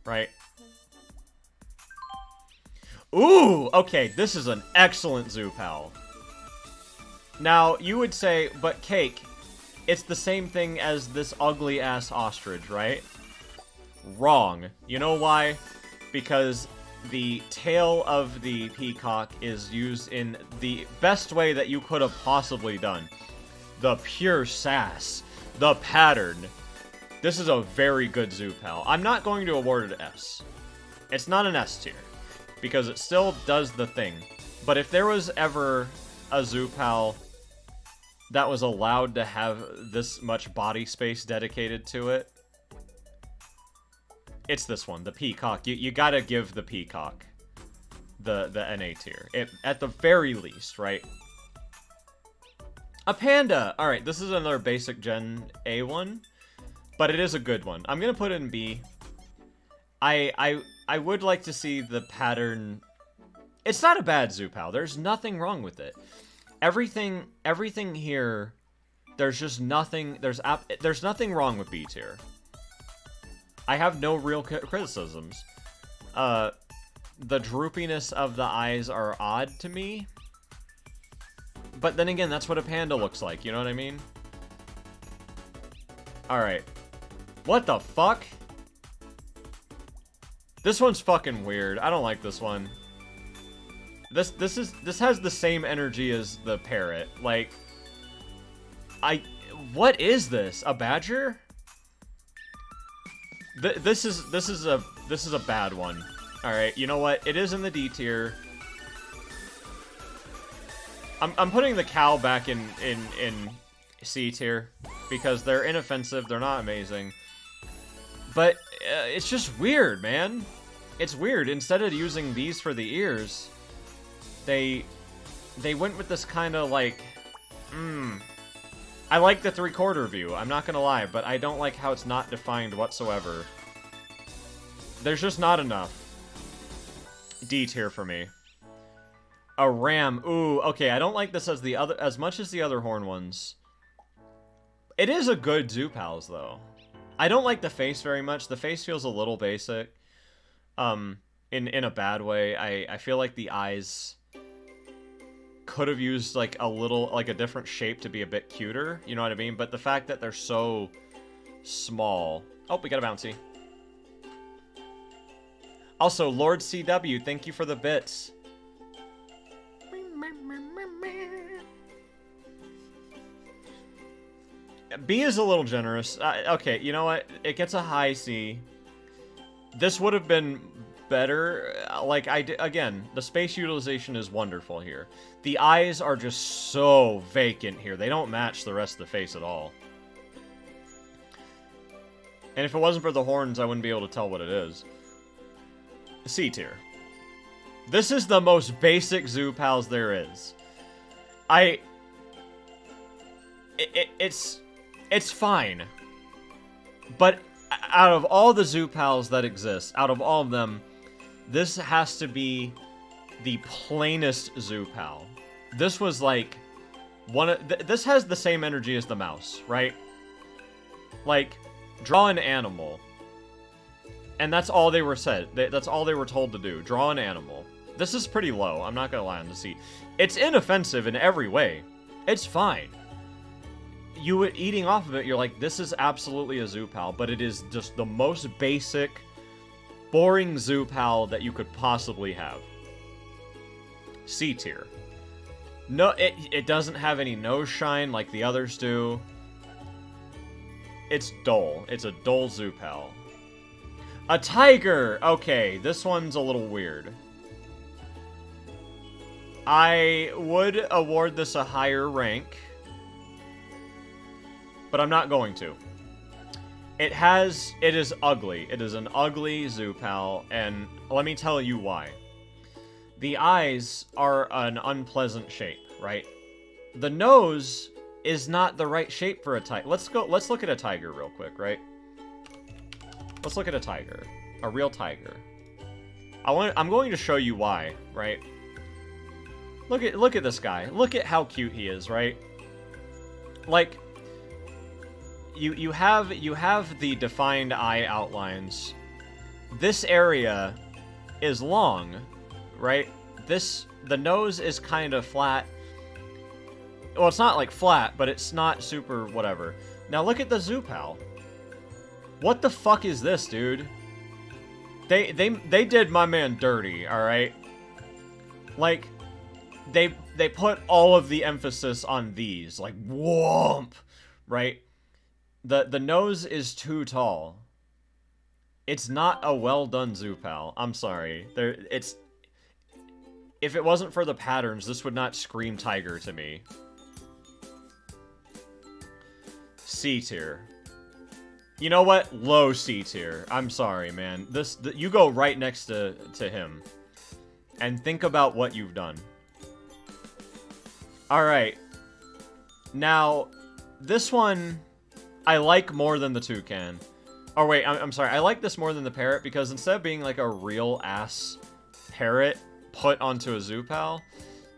right? Ooh, okay, this is an excellent zoo pal. Now, you would say, but Cake, it's the same thing as this ugly-ass ostrich, right? Wrong. You know why? Because the tail of the peacock is used in the best way that you could have possibly done. The pure sass. The pattern. This is a very good zoo pal. I'm not going to award it an S. It's not an S tier, because it still does the thing. But if there was ever a zoo pal that was allowed to have this much body space dedicated to it, it's this one, the peacock. You gotta give the peacock the NA tier. At the very least, right? A panda! Alright, this is another basic Gen A one, but it is a good one. I'm gonna put it in B. I would like to see the pattern... It's not a bad zoo pal. There's nothing wrong with it. Everything here, there's just nothing... There's nothing wrong with B tier. I have no real criticisms. The droopiness of the eyes are odd to me. But then again, that's what a panda looks like, you know what I mean? Alright. What the fuck? This one's fucking weird. I don't like this one. This has the same energy as the parrot. Like, what is this? A badger? This is a bad one. All right, you know what? It is in the D tier. I'm putting the cow back in C tier because they're inoffensive. They're not amazing, but it's just weird, man. It's weird. Instead of using these for the ears, they went with this kind of like, I like the 3/4 view, I'm not gonna lie, but I don't like how it's not defined whatsoever. There's just not enough. D tier for me. A ram. Ooh, okay, I don't like this as much as the other horn ones. It is a good zoo pals, though. I don't like the face very much. The face feels a little basic. In a bad way. I feel like the eyes could have used like a different shape to be a bit cuter, you know what I mean? But the fact that they're so small. Oh, we got a bouncy. Also, Lord CW, thank you for the bits. B is a little generous. Okay, you know what? It gets a high C. This would have been better. Like, again, the space utilization is wonderful here. The eyes are just so vacant here. They don't match the rest of the face at all. And if it wasn't for the horns, I wouldn't be able to tell what it is. C tier. This is the most basic zoo pals there is. it's fine. But out of all the zoo pals that exist, out of all of them, this has to be the plainest zoo pal. This was like this has the same energy as the mouse, right? Like, draw an animal. And that's all they were said. That's all they were told to do. Draw an animal. This is pretty low. I'm not gonna lie on the seat. It's inoffensive in every way. It's fine. You eating off of it, you're like, this is absolutely a zoo pal, but it is just the most basic, boring zoo pal that you could possibly have. C tier. No, it doesn't have any nose shine like the others do. It's dull. It's a dull zoo pal. A tiger! Okay, this one's a little weird. I would award this a higher rank, but I'm not going to. It is ugly. It is an ugly zoo pal, and let me tell you why. The eyes are an unpleasant shape, right? The nose is not the right shape for a tiger. Let's look at a tiger real quick, right? Let's look at a tiger. A real tiger. I'm going to show you why, right? Look at this guy. Look at how cute he is, right? Like, you have the defined eye outlines. This area is long, right? The nose is kind of flat. Well, it's not like flat, but it's not super whatever. Now look at the zoo pal. What the fuck is this, dude? They did my man dirty, all right? Like, they put all of the emphasis on these, like, whoomp, right? The nose is too tall. It's not a well done zoo pal. I'm sorry. If it wasn't for the patterns, this would not scream tiger to me. C tier. You know what? Low C tier. I'm sorry, man. You go right next to him. And think about what you've done. Alright. Now, this one I like more than the toucan. Oh wait, I'm sorry. I like this more than the parrot because instead of being like a real ass parrot put onto a zoo pal,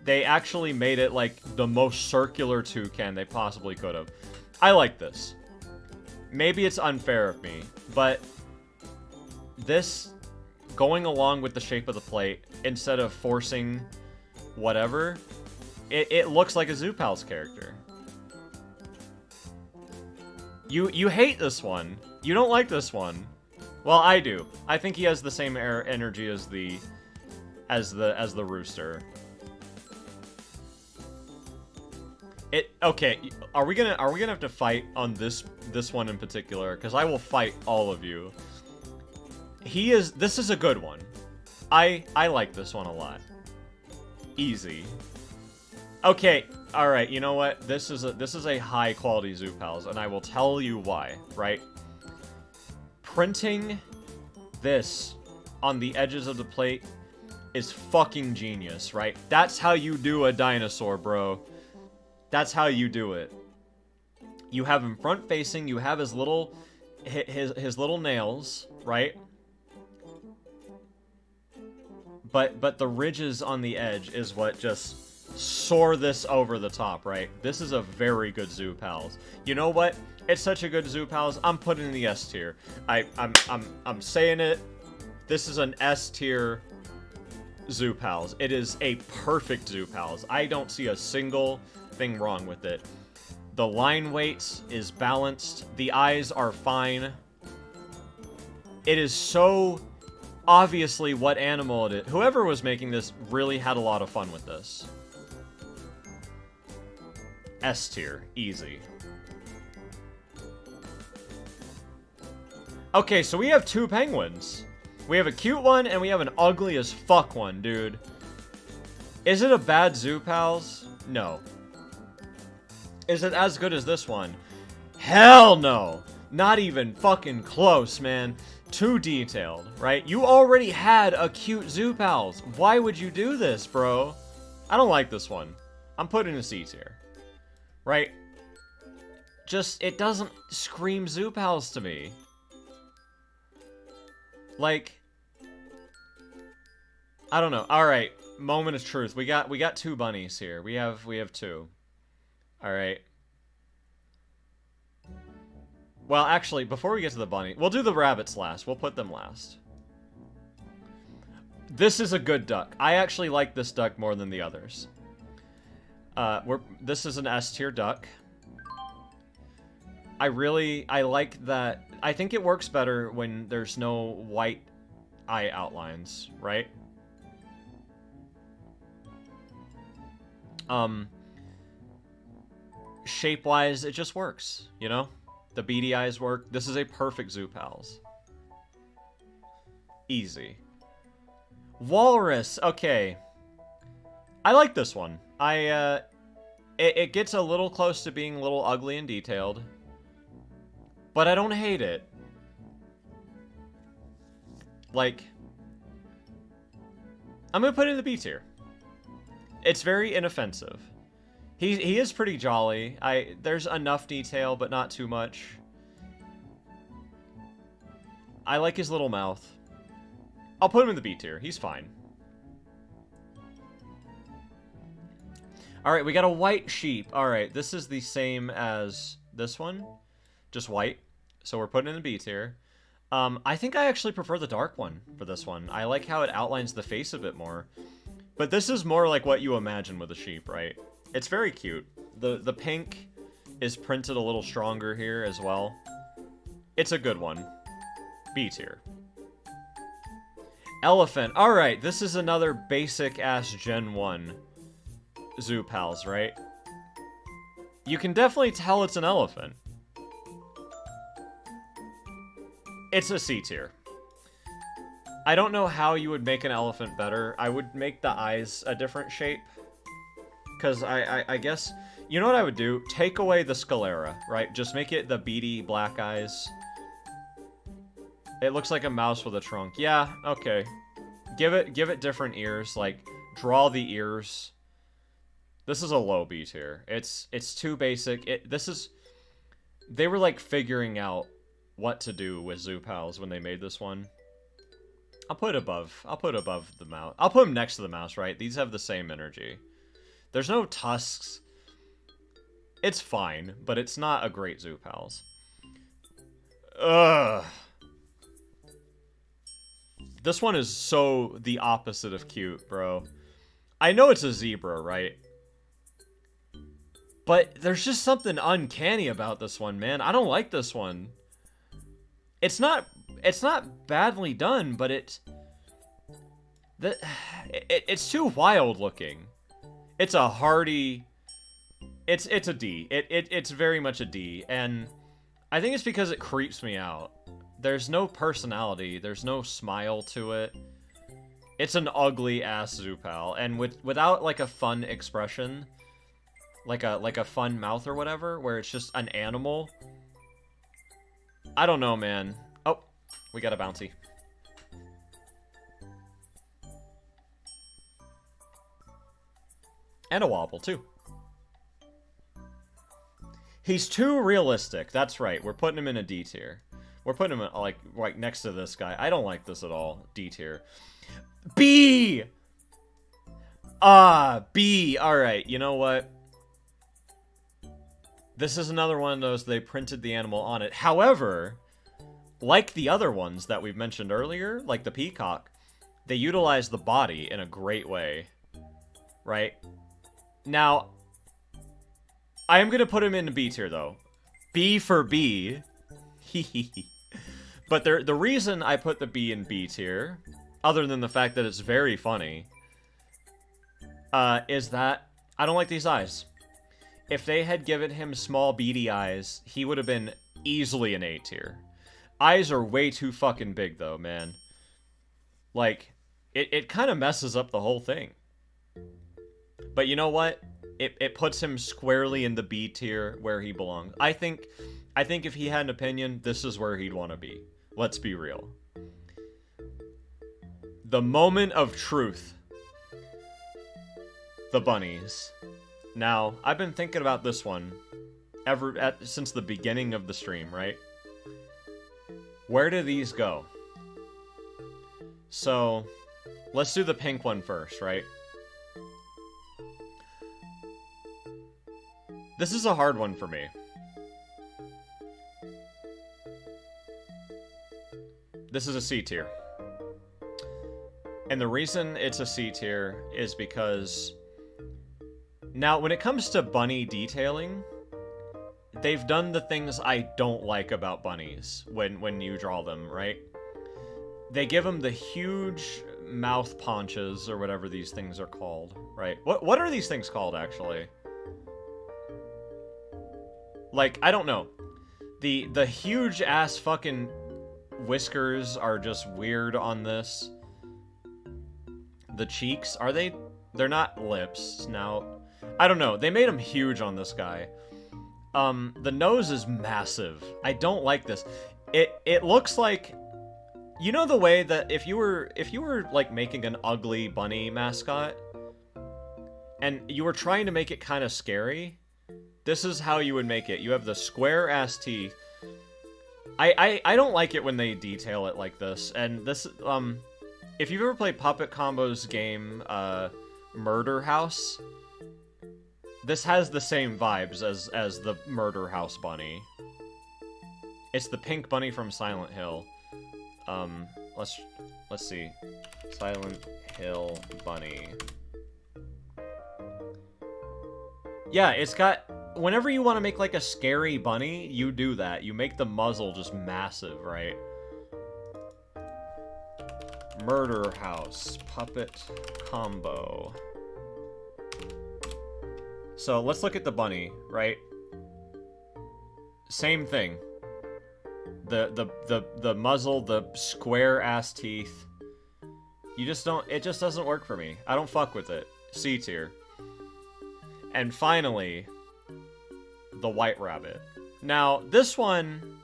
they actually made it like the most circular toucan they possibly could have. I like this. Maybe it's unfair of me, but this going along with the shape of the plate instead of forcing whatever, it looks like a zoo pal's character. You hate this one. You don't like this one. Well, I do. I think he has the same energy as the rooster. Okay, are we gonna have to fight on this one in particular? Because I will fight all of you. This is a good one. I like this one a lot. Easy. Okay, alright, you know what? This is a high quality zoo pals, and I will tell you why, right? Printing this on the edges of the plate is fucking genius, right? That's how you do a dinosaur, bro. That's how you do it. You have him front facing, you have his little nails, right? But the ridges on the edge is what just soar this over the top, right? This is a very good zoo pals. You know what? It's such a good zoo pals. I'm putting in the S tier. I'm saying it. This is an S tier zoo pals. It is a perfect zoo pals. I don't see a single thing wrong with it. The line weight is balanced. The eyes are fine. It is so obviously what animal it is. Whoever was making this really had a lot of fun with this. S tier. Easy. Okay, so we have two penguins. We have a cute one and we have an ugly as fuck one, dude. Is it a bad zoo pals? No. Is it as good as this one? Hell no! Not even fucking close, man. Too detailed, right? You already had a cute zoo pals. Why would you do this, bro? I don't like this one. I'm putting a C tier. Right? just, it doesn't scream Zoo Pals to me. Like, I don't know. All right, moment of truth. We got two bunnies here. We have two. All right. Well, actually, before we get to the bunny, we'll do the rabbits last. We'll put them last. This is a good duck. I actually like this duck more than the others. This is an S tier duck. I like that. I think it works better when there's no white eye outlines, right? Shape-wise, it just works, you know? The beady eyes work. This is a perfect Zoo Pals. Easy. Walrus, okay. I like this one. It gets a little close to being a little ugly and detailed. But I don't hate it. Like, I'm gonna put it in the B tier. It's very inoffensive. He is pretty jolly. There's enough detail, but not too much. I like his little mouth. I'll put him in the B tier. He's fine. Alright, we got a white sheep. Alright, this is the same as this one. Just white. So we're putting in the B tier. I think I actually prefer the dark one for this one. I like how it outlines the face a bit more. But this is more like what you imagine with a sheep, right? It's very cute. The pink is printed a little stronger here as well. It's a good one. B tier. Elephant. Alright, this is another basic-ass Gen 1 Zoo Pals, right? You can definitely tell it's an elephant. It's a C tier. I don't know how you would make an elephant better. I would make the eyes a different shape. Because I guess... You know what I would do? Take away the sclera, right? Just make it the beady black eyes. It looks like a mouse with a trunk. Yeah, okay. Give it different ears. Like, draw the ears. This is a low B tier. It's too basic. They were, like, figuring out what to do with Zoo Pals when they made this one. I'll put it above the mouse. I'll put them next to the mouse, right? These have the same energy. There's no tusks. It's fine, but it's not a great Zoo Pals. Ugh. This one is so the opposite of cute, bro. I know it's a zebra, right? But there's just something uncanny about this one, man. I don't like this one. It's not badly done, but it's too wild looking. It's a hearty. It's a D. It's very much a D, and I think it's because it creeps me out. There's no personality. There's no smile to it. It's an ugly ass Zoo Pal, and without like a fun expression, like a fun mouth or whatever, where it's just an animal. I don't know, man. Oh, we got a bouncy. And a wobble, too. He's too realistic. That's right. We're putting him in a D tier. We're putting him like right next to this guy. I don't like this at all. D tier. B! B. Alright, you know what? This is another one of those, they printed the animal on it. However, like the other ones that we've mentioned earlier, like the peacock, they utilize the body in a great way. Right? Now, I am going to put him in the B tier, though. B for B. But the reason I put the B in B tier, other than the fact that it's very funny, is that I don't like these eyes. If they had given him small beady eyes, he would have been easily an A tier. Eyes are way too fucking big, though, man. Like, it kind of messes up the whole thing. But you know what? It puts him squarely in the B tier where he belongs. I think if he had an opinion, this is where he'd want to be. Let's be real. The moment of truth. The bunnies. Now, I've been thinking about this one since the beginning of the stream, right? Where do these go? So, let's do the pink one first, right? This is a hard one for me. This is a C tier. And the reason it's a C tier is because... Now, when it comes to bunny detailing, they've done the things I don't like about bunnies when you draw them, right? They give them the huge mouth paunches, or whatever these things are called, right? What are these things called, actually? Like, I don't know. The huge-ass fucking whiskers are just weird on this. The cheeks, are they... They're not lips, now... I don't know. They made him huge on this guy. The nose is massive. I don't like this. It looks like, you know, the way that if you were like making an ugly bunny mascot and you were trying to make it kind of scary, this is how you would make it. You have the square ass teeth. I don't like it when they detail it like this. And this if you've ever played Puppet Combo's game Murder House, this has the same vibes as the Murder House bunny. It's the pink bunny from Silent Hill. Let's see. Silent Hill bunny. Yeah, it's got... Whenever you want to make, like, a scary bunny, you do that. You make the muzzle just massive, right? Murder House. Puppet Combo. So, let's look at the bunny, right? Same thing. The muzzle, the square-ass teeth. You just don't... It just doesn't work for me. I don't fuck with it. C tier. And finally, the white rabbit. Now, this one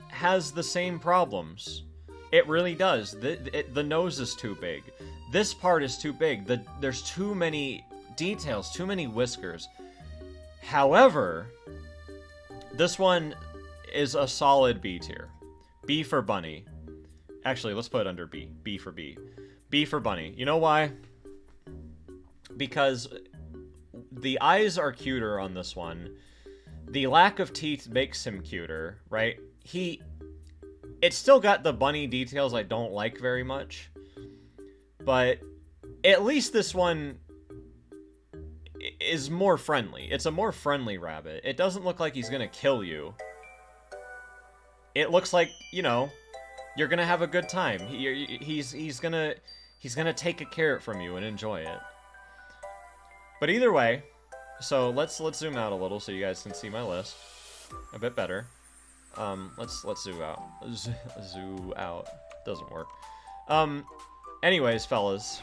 has the same problems. It really does. The nose is too big. This part is too big. There's too many details, too many whiskers. However, this one is a solid B tier. B for bunny. Actually, let's put it under B. B for B. B for bunny. You know why? Because the eyes are cuter on this one. The lack of teeth makes him cuter, right? It's still got the bunny details I don't like very much. But at least this one is more friendly. It's a more friendly rabbit. It doesn't look like he's gonna kill you. It looks like, you know, you're gonna have a good time. He's gonna take a carrot from you and enjoy it. But either way, so let's zoom out a little so you guys can see my list a bit better. Let's zoom out. Zoom out. Doesn't work. Anyways, fellas,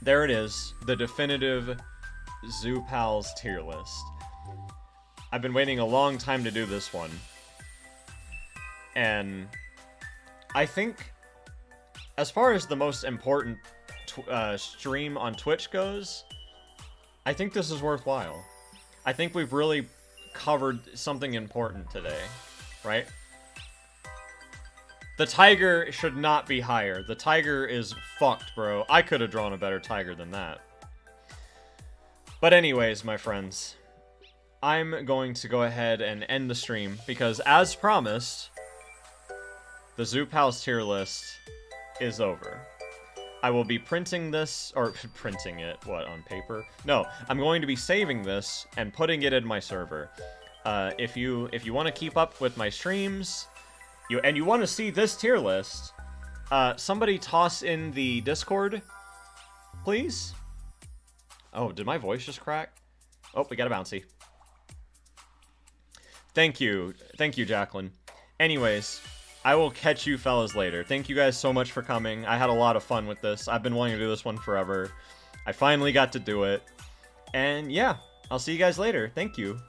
there it is, the definitive Zoo Pals tier list. I've been waiting a long time to do this one, and I think, as far as the most important stream on Twitch goes, I think this is worthwhile. I think we've really covered something important today, right? The tiger should not be higher. The tiger is fucked, bro. I could have drawn a better tiger than that. But anyways, my friends, I'm going to go ahead and end the stream because, as promised, the Zoo Pals tier list is over. I will be printing this, or printing it, what, on paper? No, I'm going to be saving this and putting it in my server. If you want to keep up with my streams, and you want to see this tier list, somebody toss in the Discord, please. Oh, did my voice just crack? Oh, we got a bouncy. Thank you, Jacqueline. Anyways, I will catch you fellas later. Thank you guys so much for coming. I had a lot of fun with this. I've been wanting to do this one forever. I finally got to do it. And yeah, I'll see you guys later. Thank you.